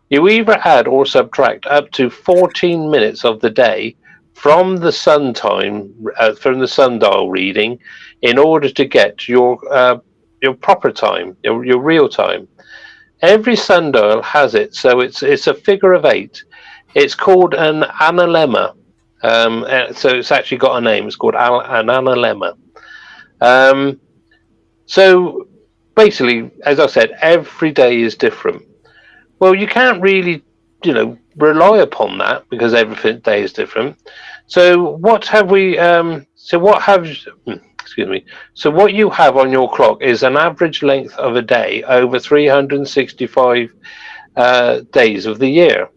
You either add or subtract up to 14 minutes of the day from the sun time, from the sundial reading, in order to get your proper time, your real time. Every sundial has it, so it's a figure of 8. It's called an analemma. So it's actually got a name. It's called an analemma. So basically, as I said, every day is different. Well, you can't really, rely upon that because every day is different. So what have we? excuse me. So what you have on your clock is an average length of a day over 365 days of the year.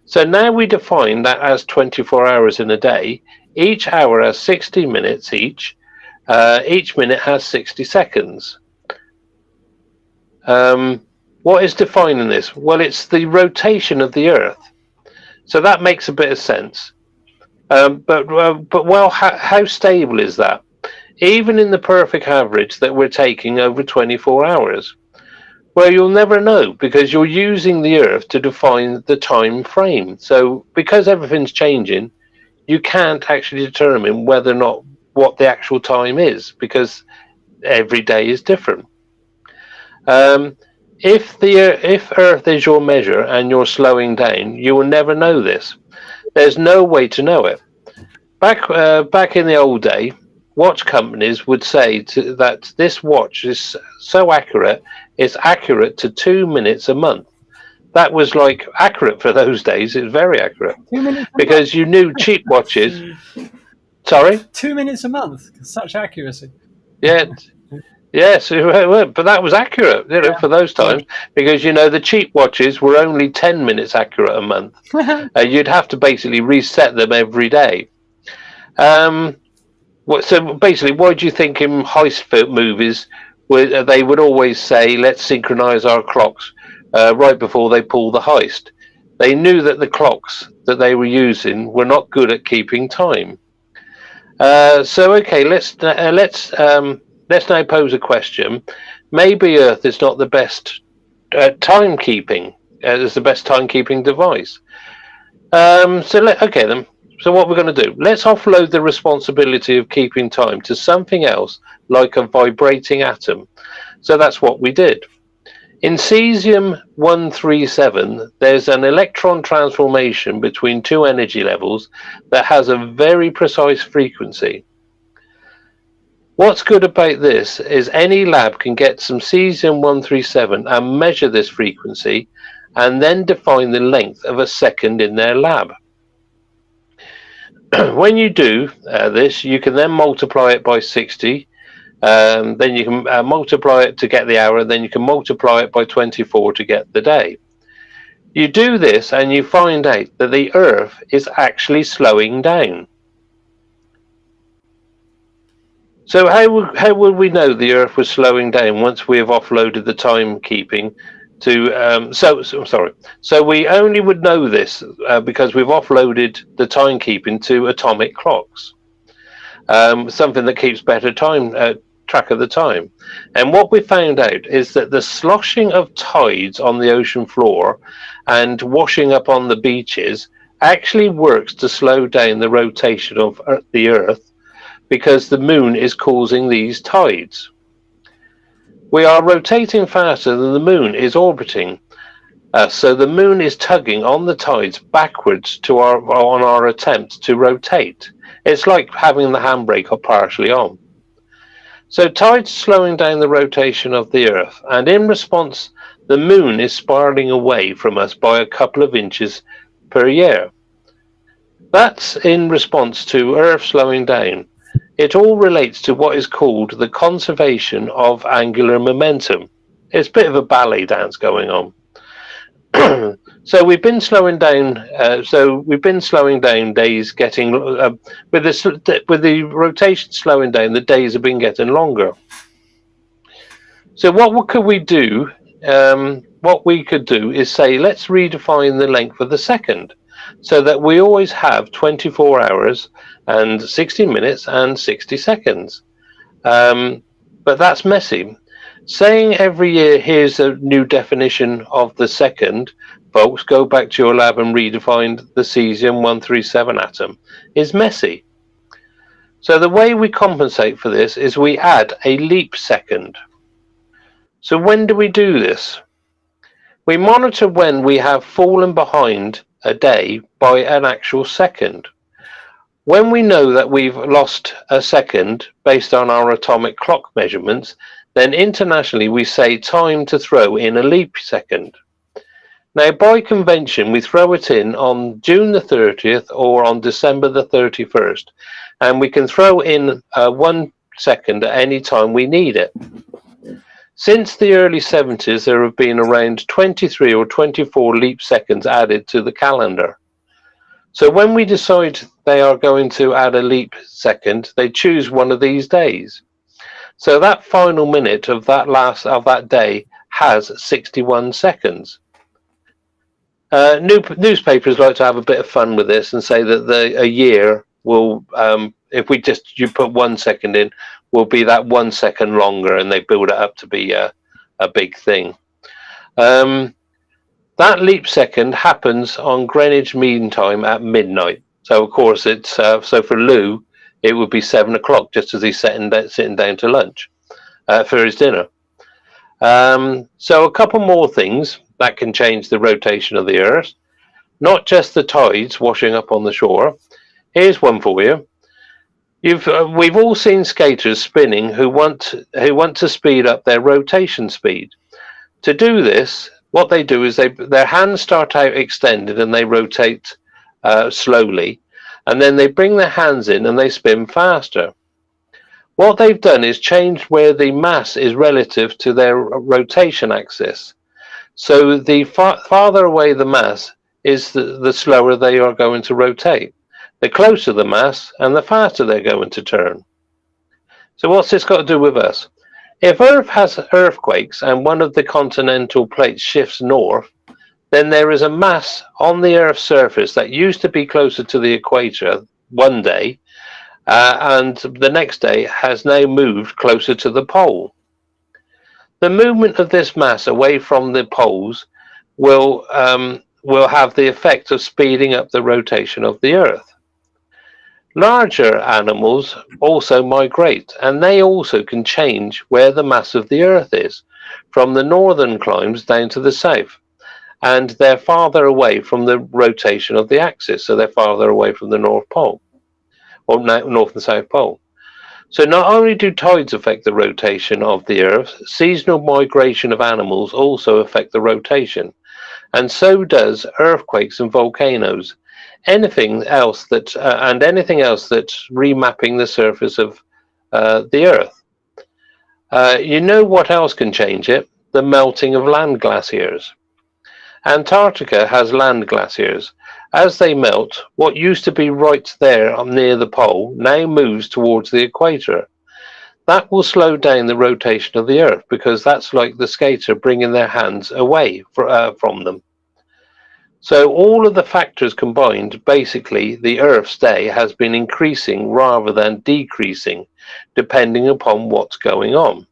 So now we define that as 24 hours in a day. Each hour has 60 minutes each. Each minute has 60 seconds. What is defining this? Well, it's the rotation of the Earth. So that makes a bit of sense. But how stable is that? Even in the perfect average that we're taking over 24 hours? Well, you'll never know, because you're using the Earth to define the time frame. So because everything's changing, you can't actually determine whether or not what the actual time is, because every day is different. If Earth is your measure and you're slowing down, you will never know this. There's no way to know it. Back in the old day, watch companies would say that this watch is so accurate, it's accurate to 2 minutes a month. That was like accurate for those days. It's very accurate, because you knew cheap watches. Sorry? 2 minutes a month. Such accuracy. Yeah. Yes, but that was accurate, for those times, because the cheap watches were only 10 minutes accurate a month. You'd have to basically reset them every day. So basically, why do you think in heist movies they would always say, "Let's synchronize our clocks" right before they pull the heist? They knew that the clocks that they were using were not good at keeping time. So okay, let's now pose a question. Maybe Earth is not the best timekeeping. It's the best timekeeping device. Okay then. So what we're going to do? Let's offload the responsibility of keeping time to something else, like a vibrating atom. So that's what we did. In cesium-137, there's an electron transformation between two energy levels that has a very precise frequency. What's good about this is any lab can get some cesium-137 and measure this frequency, and then define the length of a second in their lab. When you do this, you can then multiply it by 60, then you can multiply it to get the hour, then you can multiply it by 24 to get the day. You do this and you find out that the Earth is actually slowing down. So how would we know the Earth was slowing down once we have offloaded the timekeeping to? So we only would know this because we've offloaded the timekeeping to atomic clocks, something that keeps better time track of the time. And what we found out is that the sloshing of tides on the ocean floor and washing up on the beaches actually works to slow down the rotation of the Earth, because the moon is causing these tides. We are rotating faster than the moon is orbiting, so the moon is tugging on the tides backwards on our attempt to rotate. It's like having the handbrake partially on. So tides slowing down the rotation of the Earth, and in response, the moon is spiraling away from us by a couple of inches per year. That's in response to Earth slowing down. It all relates to what is called the conservation of angular momentum. It's a bit of a ballet dance going on. So we've been slowing down. Days getting with the rotation slowing down. The days have been getting longer. So what could we do? What we could do is say, let's redefine the length of the second, so that we always have 24 hours and 60 minutes and 60 seconds. But that's messy. Saying every year, here's a new definition of the second, folks, go back to your lab and redefine the cesium-137 atom, is messy. So the way we compensate for this is we add a leap second. So when do we do this? We monitor when we have fallen behind a day by an actual second. When we know that we've lost a second based on our atomic clock measurements, then internationally we say time to throw in a leap second. Now, by convention, we throw it in on June the 30th or on December the 31st, and we can throw in 1 second at any time we need it. Since the early 70s, there have been around 23 or 24 leap seconds added to the calendar. So when we decide they are going to add a leap second, they choose one of these days. So that final minute of that day has 61 seconds. Newspapers like to have a bit of fun with this and say that a year will, if you put 1 second in, will be that 1 second longer, and they build it up to be a big thing. That leap second happens on Greenwich Mean Time at midnight. So of course it's so for Lou it would be 7 o'clock, just as he's sitting down to lunch for his dinner. So a couple more things that can change the rotation of the Earth, not just the tides washing up on the shore. Here's one for you. We've all seen skaters spinning who want to speed up their rotation speed. To do this, what they do is their hands start out extended and they rotate slowly, and then they bring their hands in and they spin faster. What they've done is changed where the mass is relative to their rotation axis. So the farther away the mass is, the slower they are going to rotate. The closer the mass and the faster they're going to turn. So what's this got to do with us? If Earth has earthquakes and one of the continental plates shifts north, then there is a mass on the Earth's surface that used to be closer to the equator one day, and the next day has now moved closer to the pole. The movement of this mass away from the poles will have the effect of speeding up the rotation of the Earth. Larger animals also migrate, and they also can change where the mass of the Earth is, from the northern climes down to the south, and they're farther away from the rotation of the axis, so they're farther away from the North Pole, or North and South Pole. So not only do tides affect the rotation of the Earth, seasonal migration of animals also affect the rotation, and so does earthquakes and volcanoes. Anything else that's remapping the surface of the Earth. You know what else can change it? The melting of land glaciers. Antarctica has land glaciers. As they melt, what used to be right there near the pole now moves towards the equator. That will slow down the rotation of the Earth, because that's like the skater bringing their hands away from them. So all of the factors combined, basically the Earth's day has been increasing rather than decreasing, depending upon what's going on.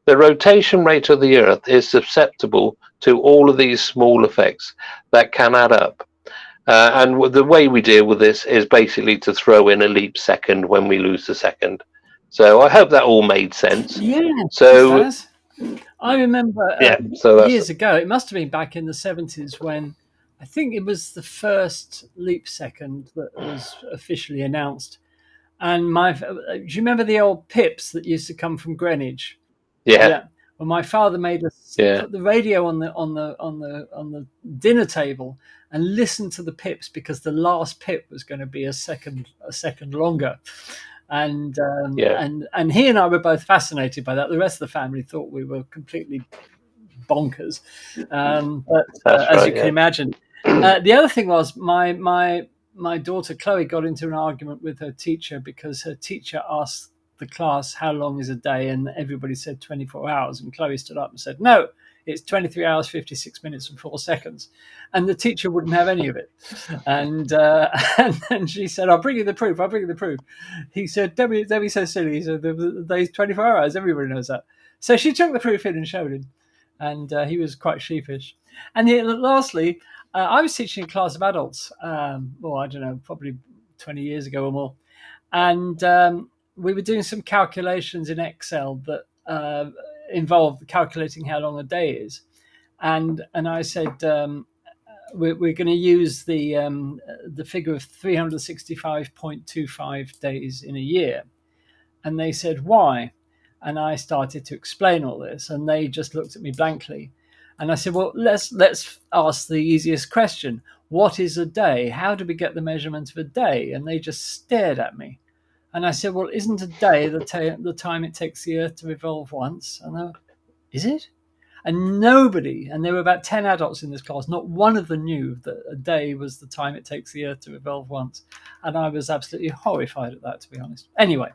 The rotation rate of the Earth is susceptible to all of these small effects that can add up. And the way we deal with this is basically to throw in a leap second when we lose the second. So I hope that all made sense. Yeah. So I remember years ago, it must have been back in the 70s, when I think it was the first leap second that was officially announced. And do you remember the old pips that used to come from Greenwich? Yeah. Well, my father made us put the radio on the dinner table and listen to the pips, because the last pip was going to be a second longer. And he and I were both fascinated by that. The rest of the family thought we were completely bonkers. But as you can imagine, the other thing was my daughter Chloe got into an argument with her teacher, because her teacher asked the class how long is a day, and everybody said 24 hours, and Chloe stood up and said, no, it's 23 hours 56 minutes and 4 seconds, and the teacher wouldn't have any of it. And then she said, I'll bring you the proof. He said, don't be so silly. He said, the day's 24 hours, everybody knows that. So she took the proof in and showed him, and he was quite sheepish. And lastly, I was teaching a class of adults, I don't know, probably 20 years ago or more, and we were doing some calculations in Excel that involved calculating how long a day is, and I said we're going to use the figure of 365.25 days in a year, and they said why, and I started to explain all this, and they just looked at me blankly, and I said, well, let's ask the easiest question: what is a day? How do we get the measurement of a day? And they just stared at me. And I said, well, isn't a day the time it takes the Earth to revolve once? And they were, is it? And nobody, and there were about 10 adults in this class, not one of them knew that a day was the time it takes the Earth to revolve once. And I was absolutely horrified at that, to be honest. Anyway,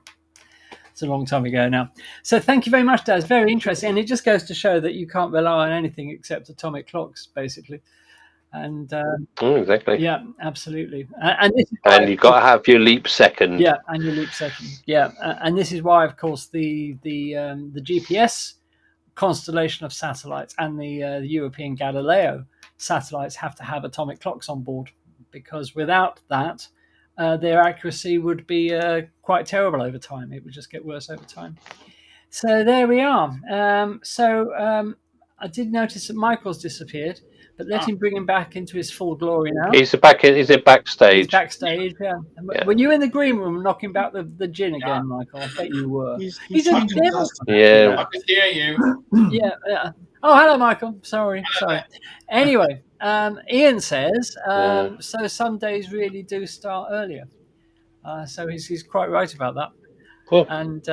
it's a long time ago now. So thank you very much, Daz. Very interesting. And it just goes to show that you can't rely on anything except atomic clocks, basically. And exactly. yeah, absolutely. And you've got to have your leap second. Yeah, and your leap second. Yeah, and this is why, of course, the GPS constellation of satellites and the European Galileo satellites have to have atomic clocks on board, because without that, their accuracy would be quite terrible over time. It would just get worse over time. So there we are. I did notice that Michael's disappeared, but let him bring him back into his full glory now. He's backstage. He's backstage, yeah. Were you in the green room knocking back the gin again, Michael? I bet you were. He's a devil. Yeah. I can hear you. Yeah. Oh, hello, Michael. Sorry. Anyway, Ian says, so some days really do start earlier. So he's quite right about that. Cool. And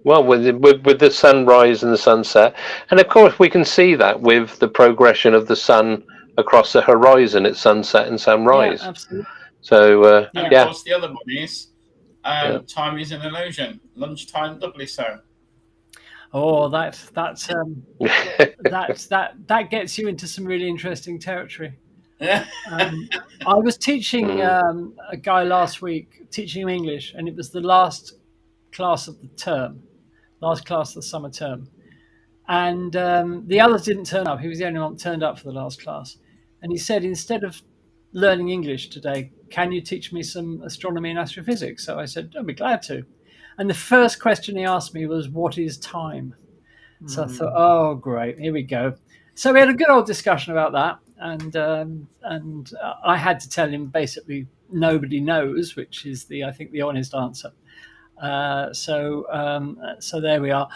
well, with the sunrise and the sunset, and of course we can see that with the progression of the sun across the horizon at sunset and sunrise. Yeah, absolutely. So and of course the other one is time is an illusion. Lunchtime doubly so. Oh, that gets you into some really interesting territory. I was teaching a guy last week, teaching him English, and it was the last class of the summer term, and the others didn't turn up. He was the only one that turned up for the last class, and he said, instead of learning English today, can you teach me some astronomy and astrophysics? So I said, I'd be glad to. And the first question he asked me was, what is time? So I thought, oh, great, here we go. So we had a good old discussion about that, and I had to tell him basically nobody knows, which is I think the honest answer. So there we are.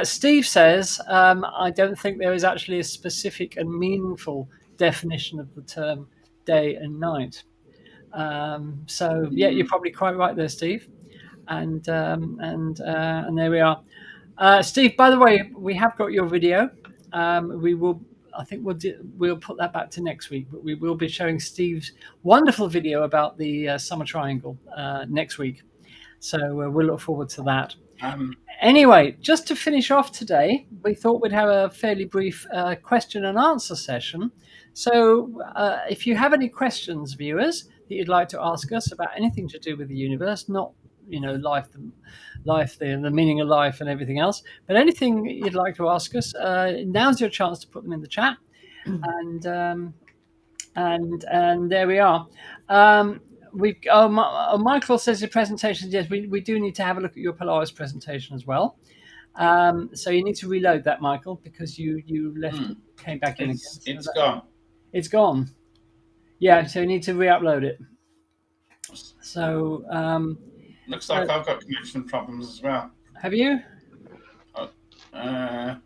Steve says, I don't think there is actually a specific and meaningful definition of the term day and night. So yeah, you're probably quite right there, Steve. And there we are. Steve, by the way, we have got your video. We'll put that back to next week, but we will be showing Steve's wonderful video about the summer triangle next week. So we'll look forward to that. Anyway, just to finish off today, we thought we'd have a fairly brief question and answer session. So if you have any questions, viewers, that you'd like to ask us about anything to do with the universe, not life, the meaning of life and everything else, but anything you'd like to ask us, now's your chance to put them in the chat. And there we are. Michael says your presentation. Yes, we do need to have a look at your Polaris presentation as well. So you need to reload that, Michael, because you left, came back in again. It's gone. It's gone. Yeah, so you need to re-upload it. So looks like I've got connection problems as well. Have you? I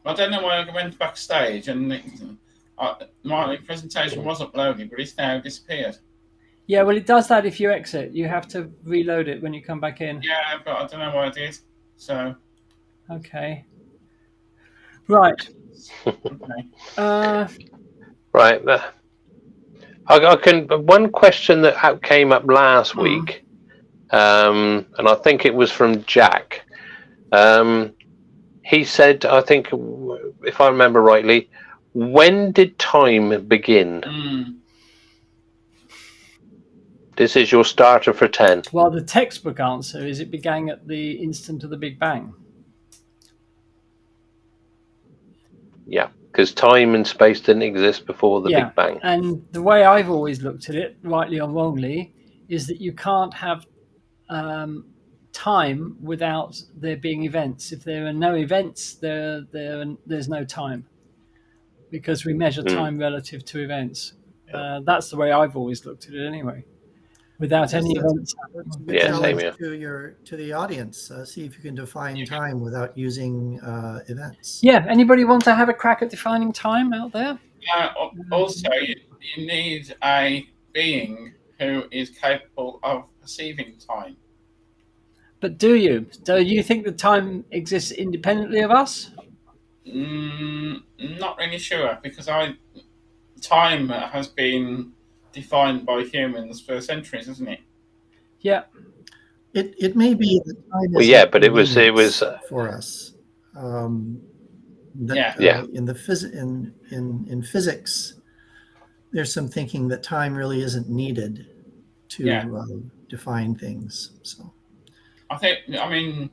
don't know why I went backstage and my presentation was uploaded, but it's now disappeared. Yeah, well, it does that if you exit. You have to reload it when you come back in. Yeah, but I don't know why I did. So. Okay. Right. Okay. Right. I can. One question that came up last week, and I think it was from Jack. He said, I think, if I remember rightly, when did time begin? This is your starter for 10. Well, the textbook answer is it began at the instant of the Big Bang. Yeah, because time and space didn't exist before the Big Bang. And the way I've always looked at it, rightly or wrongly, is that you can't have time without there being events. If there are no events, there's no time, because we measure time relative to events. That's the way I've always looked at it anyway. Without any events. Same here. To the audience, see if you can define time without using events. Yeah, anybody want to have a crack at defining time out there? Also, you need a being who is capable of perceiving time. But do you? Do you think that time exists independently of us? Not really sure, because time has been defined by humans for centuries, hasn't it? Yeah. It may be that time Well, is yeah, but it was for us. In physics, there's some thinking that time really isn't needed to define things. So I'm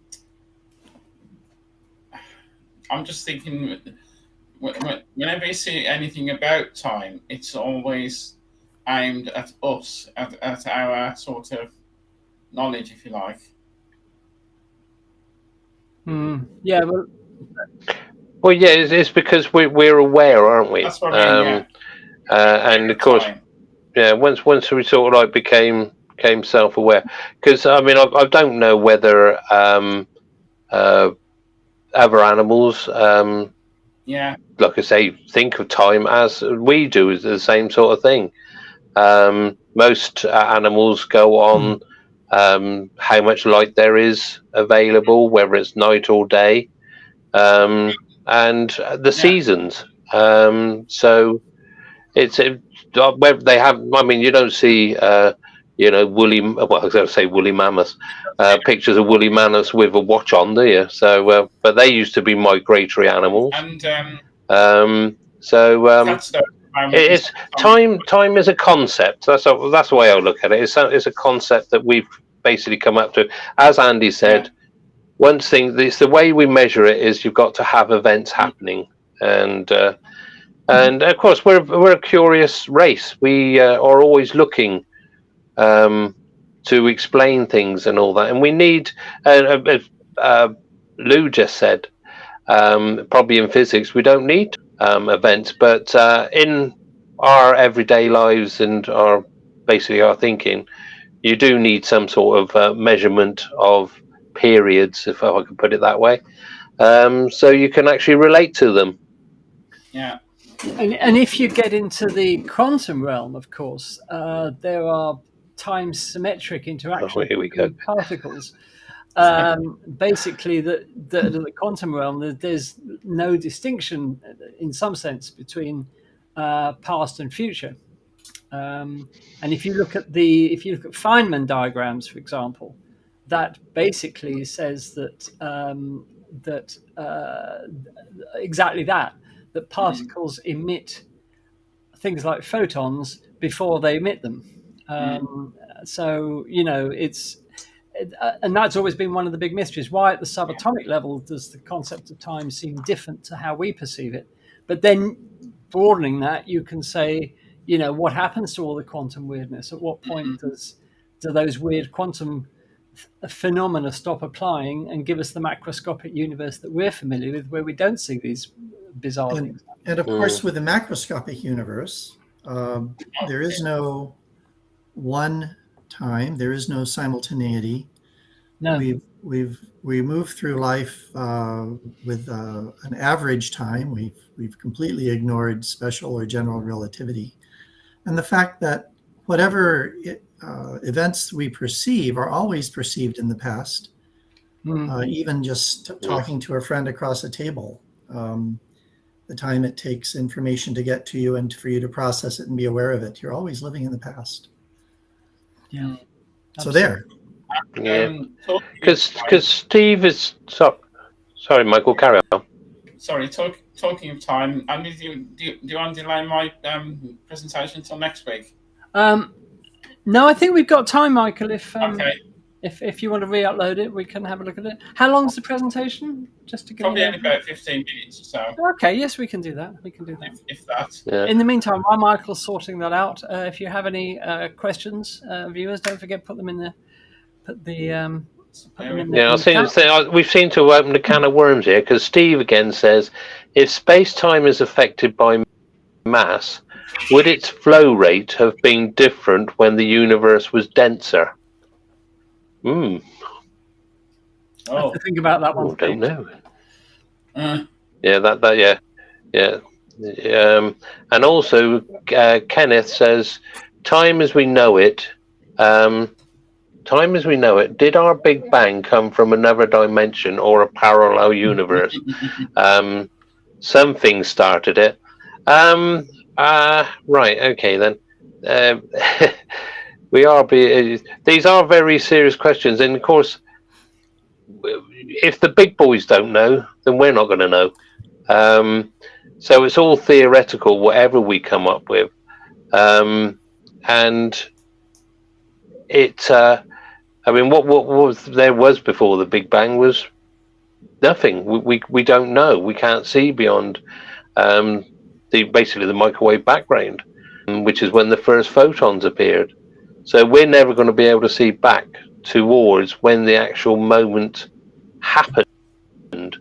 just thinking, whenever you see anything about time, it's always aimed at us, at our sort of knowledge, if you like. Yeah. Well, yeah, it's because we're aware, aren't we? That's what I mean, and of course, once we sort of like became self-aware, because I mean, I don't know whether other animals, like I say, think of time as we do, as the same sort of thing. Most animals go on how much light there is available, whether it's night or day, and the seasons. So it's whether they have. I mean, you don't see, woolly. Well, I was going to say woolly mammoths. Pictures of woolly mammoths with a watch on, do you? So, but they used to be migratory animals. And it's time is a concept. That's the way I look at it. It's a concept that we've basically come up to. As Andy said, it's the way we measure it is you've got to have events happening, and of course we're a curious race. We are always looking to explain things and all that, and we need. Lou just said, probably in physics we don't need events, but in our everyday lives and our thinking, you do need some sort of measurement of periods, if I can put it that way, so you can actually relate to them. Yeah. And if you get into the quantum realm, of course, there are time symmetric interactions between particles. Basically, the quantum realm, there's no distinction, in some sense, between past and future. And if you look at Feynman diagrams, for example, that basically says that exactly that particles emit things like photons before they emit them. So it's. And that's always been one of the big mysteries. Why at the subatomic level does the concept of time seem different to how we perceive it? But then broadening that, you can say, what happens to all the quantum weirdness? At what point do those weird quantum phenomena stop applying and give us the macroscopic universe that we're familiar with, where we don't see these bizarre things? And of course, with the macroscopic universe, there is no one time. There is no simultaneity. No. We move through life with an average time. We've completely ignored special or general relativity, and the fact that whatever events we perceive are always perceived in the past. Even just talking to a friend across a table, the time it takes information to get to you and for you to process it and be aware of it, you're always living in the past. Yeah. So there. Yeah. Because Steve is sorry, Michael, carry on. Sorry, talking of time, Andy, do you want to delay my presentation until next week? No, I think we've got time, Michael. Okay. If you want to re-upload it, we can have a look at it. How long's the presentation? Just to give probably only about 15 minutes or so. Okay, yes, we can do that. If that. Yeah. In the meantime, while Michael's sorting that out, if you have any questions, viewers, don't forget put them in the. We've seemed to open a can of worms here, because Steve again says, if space-time is affected by mass, would its flow rate have been different when the universe was denser? I have to think about that one. I don't know. And also, Kenneth says, time as we know it Time as we know it, did our Big Bang come from another dimension or a parallel universe? Something started it. Right, okay then. These are very serious questions, and of course, if the big boys don't know, then we're not going to know. So it's all theoretical, whatever we come up with, and it. I mean, what was there was before the Big Bang was nothing. We don't know. We can't see beyond basically the microwave background, which is when the first photons appeared. So we're never going to be able to see back towards when the actual moment happened.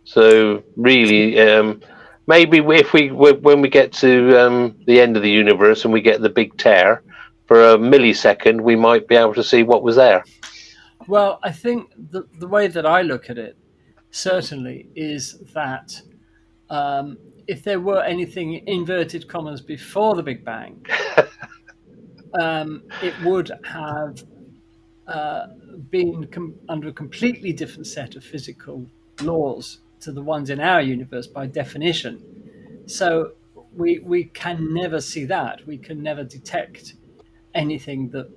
So really, maybe when we get to the end of the universe and we get the big tear, for a millisecond, we might be able to see what was there. Well, I think the way that I look at it, certainly, is that if there were anything, inverted commas, before the Big Bang, it would have been under a completely different set of physical laws to the ones in our universe by definition. So we can never see that. We can never detect anything that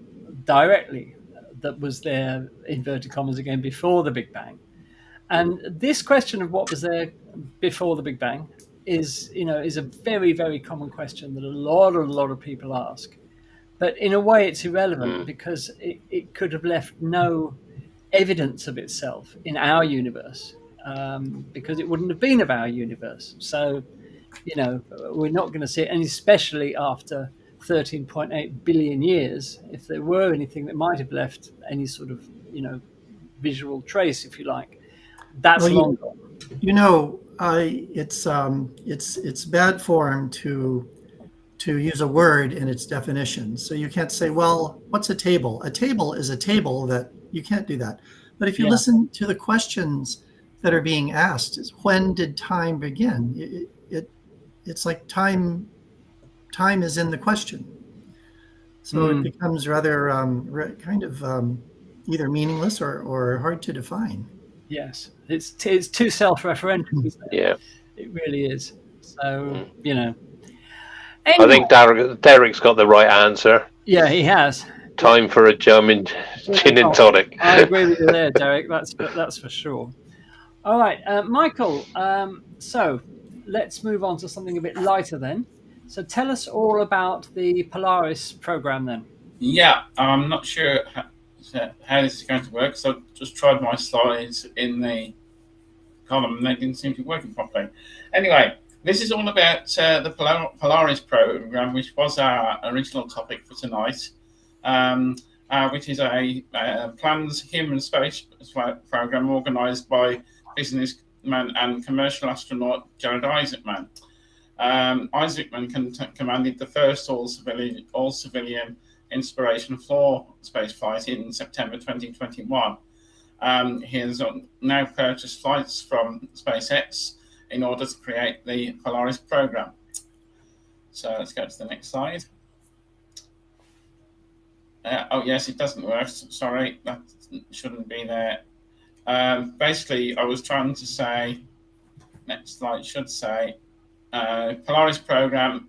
directly that was there, inverted commas again, before the Big Bang. And this question of what was there before the Big Bang is a very, very common question that a lot of people ask. But in a way, it's irrelevant because it could have left no evidence of itself in our universe because it wouldn't have been of our universe. So, we're not going to see it, and especially after 13.8 billion years, if there were anything that might have left any sort of, visual trace, if you like, that's long gone. It's bad form to use a word in its definition. So you can't say, well, what's a table? A table is a table. That you can't do that. But if you listen to the questions that are being asked, is when did time begin? It's like time is in the question. So it becomes rather kind of either meaningless or hard to define. Yes, it's too self-referential, isn't it? Yeah, it really is. So Anyway. I think Derek's got the right answer. Yeah, he has. Time for a gin and tonic. I agree with you there, Derek. That's for sure. All right, Michael. So let's move on to something a bit lighter then. So tell us all about the Polaris program then. Yeah, I'm not sure how this is going to work. So I just tried my slides in the column and they didn't seem to be working properly. Anyway, this is all about the Polaris program, which was our original topic for tonight, which is a planned human space program organised by businessman and commercial astronaut Jared Isaacman. Isaacman commanded the first all-civilian Inspiration 4 spaceflight in September 2021. He has now purchased flights from SpaceX in order to create the Polaris program. So let's go to the next slide. Oh yes, it doesn't work. Sorry, that shouldn't be there. Basically, I was trying to say, next slide should say, Polaris program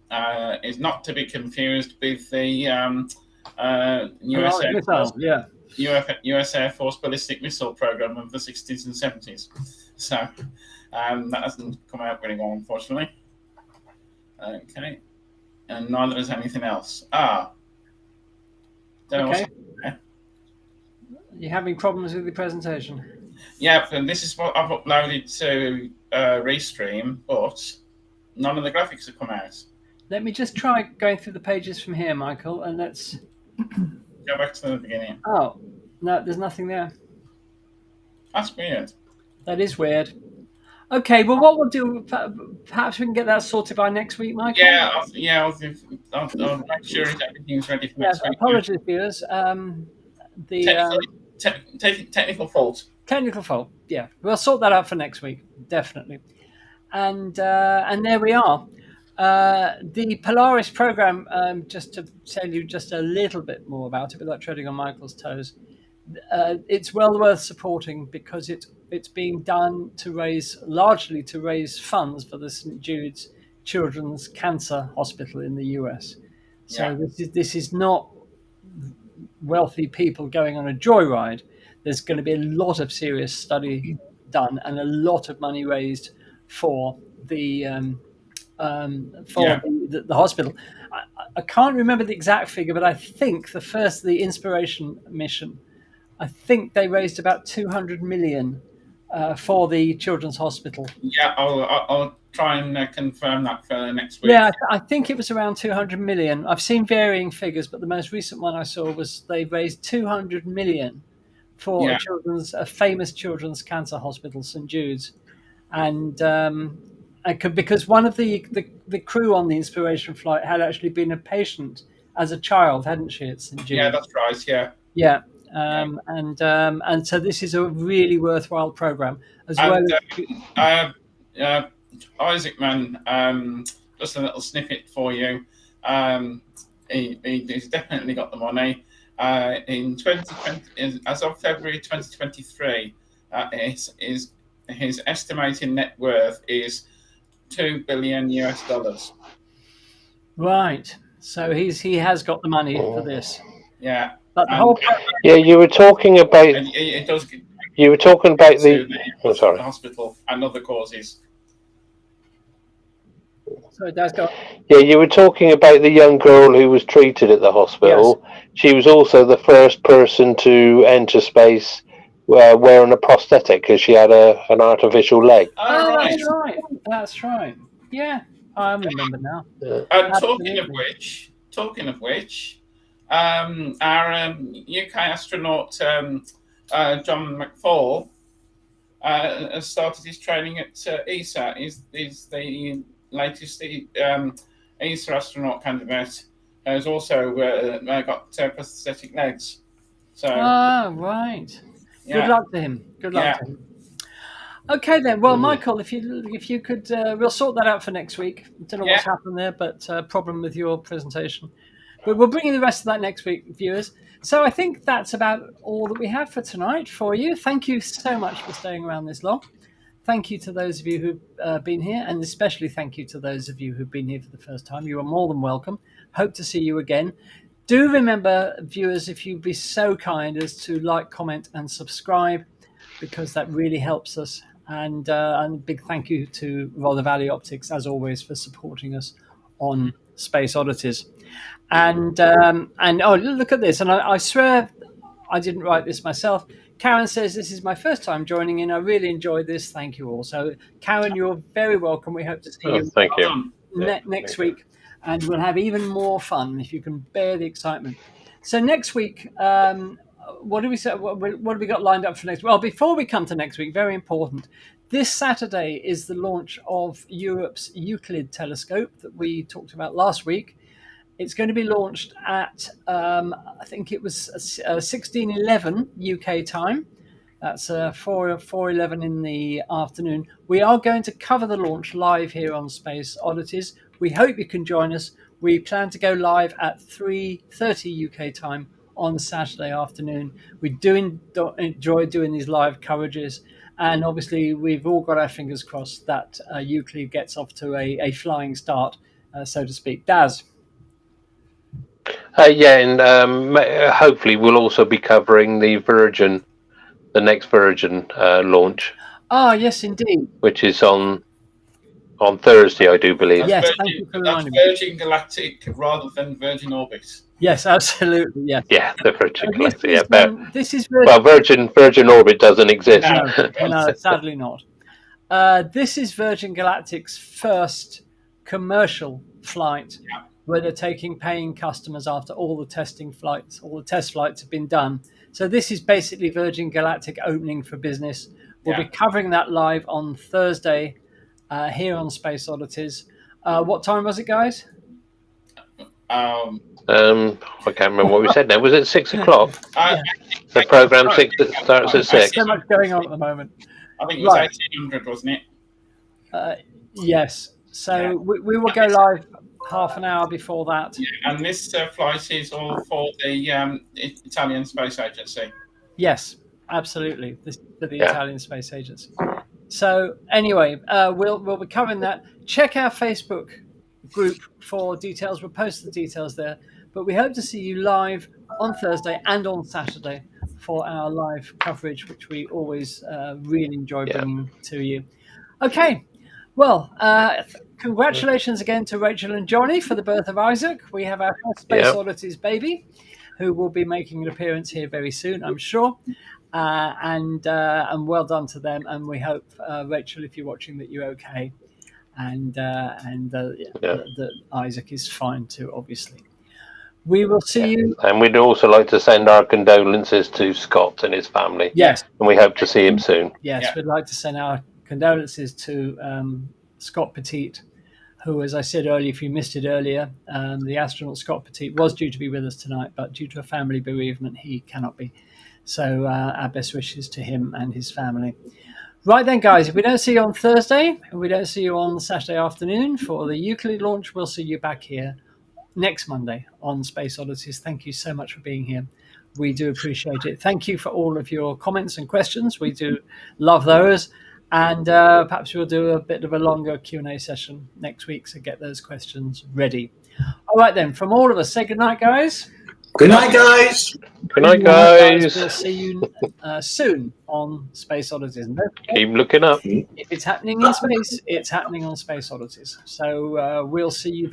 is not to be confused with the US Air Force ballistic missile program of the 60s and 70s. So that hasn't come out very well, unfortunately. Okay, and neither has anything else. Okay. You're having problems with the presentation? Yeah, and this is what I've uploaded to Restream, but none of the graphics have come out. Let me just try going through the pages from here, Michael, and let's go back to the beginning. Oh, no, there's nothing there. That's weird. That is weird. Okay, well, what we'll do, perhaps we can get that sorted by next week, Michael? I'll make sure everything's ready for next week. Apologies, viewers. Technical fault. Technical fault, yeah. We'll sort that out for next week, definitely. And there we are. The Polaris program, just to tell you just a little bit more about it without treading on Michael's toes, it's well worth supporting because it's being done largely to raise funds for the St. Jude's Children's Cancer Hospital in the US. So this is not wealthy people going on a joyride. There's going to be a lot of serious study done and a lot of money raised for the hospital. I can't remember the exact figure, but I think the Inspiration mission, I think they raised about 200 million for the Children's Hospital. Yeah, I'll try and confirm that for next week. Yeah, I think it was around 200 million. I've seen varying figures, but the most recent one I saw was they raised 200 million for a famous children's cancer hospital, St. Jude's, and because one of the crew on the Inspiration flight had actually been a patient as a child, hadn't she, at St. Jude's? Yeah, that's right. Yeah. Yeah. And so this is a really worthwhile program as well. Isaac Mann, just a little snippet for you. He's definitely got the money. In 2020, as of February 2023, his estimated net worth is $2 billion US. Right. So he has got the money for this. Yeah. But the whole you were talking about. It does. You were talking about the hospital and other causes. So it does go. Yeah, you were talking about the young girl who was treated at the hospital. Yes. She was also the first person to enter space wearing a prosthetic because she had an artificial leg. Oh, that's right. That's right. Yeah, I remember now. And talking of which, our UK astronaut John McFall has started his training at ESA. He's the latest ESA astronaut candidate. Has also got prosthetic legs. So. Right. Yeah. Good luck to him. Good luck to him. Okay then. Well, Michael, if you could, we'll sort that out for next week. I don't know what's happened there, but problem with your presentation. But we'll bring you the rest of that next week, viewers. So I think that's about all that we have for tonight for you. Thank you so much for staying around this long. Thank you to those of you who've been here, and especially thank you to those of you who've been here for the first time. You are more than welcome. Hope to see you again. Do remember, viewers, if you'd be so kind as to like, comment, and subscribe, because that really helps us. And a big thank you to Rother Valley Optics, as always, for supporting us on Space Oddities. And oh, look at this. And I swear I didn't write this myself. Karen says, this is my first time joining in. I really enjoyed this. Thank you all. So, Karen, you're very welcome. We hope to see you thank you. Next week. And we'll have even more fun if you can bear the excitement. So next week, what do we say? What have we got lined up for next? Well, before we come to next week, very important. This Saturday is the launch of Europe's Euclid telescope that we talked about last week. It's going to be launched at, I think it was 16:11 UK time. That's 4:11 in the afternoon. We are going to cover the launch live here on Space Oddities. We hope you can join us. We plan to go live at 3:30 UK time on Saturday afternoon. We do enjoy doing these live coverages. And obviously, we've all got our fingers crossed that Euclid gets off to a flying start, so to speak. Daz? And hopefully we'll also be covering the next Virgin launch. Ah, yes, indeed. Which is on Thursday, I do believe. Yes, thank you for reminding me. Virgin Galactic rather than Virgin Orbit. Yes, absolutely. Yes. Yeah, the Virgin Galactic. This is Virgin Orbit doesn't exist. No, sadly not. This is Virgin Galactic's first commercial flight, where they're taking paying customers after all the test flights have been done. So this is basically Virgin Galactic opening for business. We'll be covering that live on Thursday here on Space Oddities. What time was it, guys? I can't remember what we said now. Was it 6 o'clock? The program starts at 6. So much going on at the moment. I think it was 1800, wasn't it? Yes. So we will go live half an hour before that. Yeah, and this flight is all for the Italian Space Agency. Yes, absolutely. This is for the Italian Space Agency. So anyway, we'll be covering that. Check our Facebook group for details. We'll post the details there. But we hope to see you live on Thursday and on Saturday for our live coverage, which we always really enjoy bringing to you. Okay. Well, congratulations again to Rachel and Johnny for the birth of Isaac. We have our first Space Oddities baby, who will be making an appearance here very soon, I'm sure. And well done to them. And we hope, Rachel, if you're watching, that you're okay, and that Isaac is fine too. Obviously, we will see you. And we'd also like to send our condolences to Scott and his family. Yes, and we hope to see him soon. Yes, we'd like to send our condolences to Scott Poteet, who, as I said earlier, if you missed it earlier, the astronaut Scott Poteet was due to be with us tonight, but due to a family bereavement, he cannot be. So our best wishes to him and his family. Right then, guys, if we don't see you on Thursday, and we don't see you on Saturday afternoon for the Euclid launch, we'll see you back here next Monday on Space Oddities. Thank you so much for being here. We do appreciate it. Thank you for all of your comments and questions. We do love those. And perhaps we'll do a bit of a longer Q&A session next week, so get those questions ready. All right, then, from all of us, say good night, guys. Good night, guys. Good night, guys. We'll see you soon on Space Oddities. Keep looking up. If it's happening in space, it's happening on Space Oddities. So we'll see you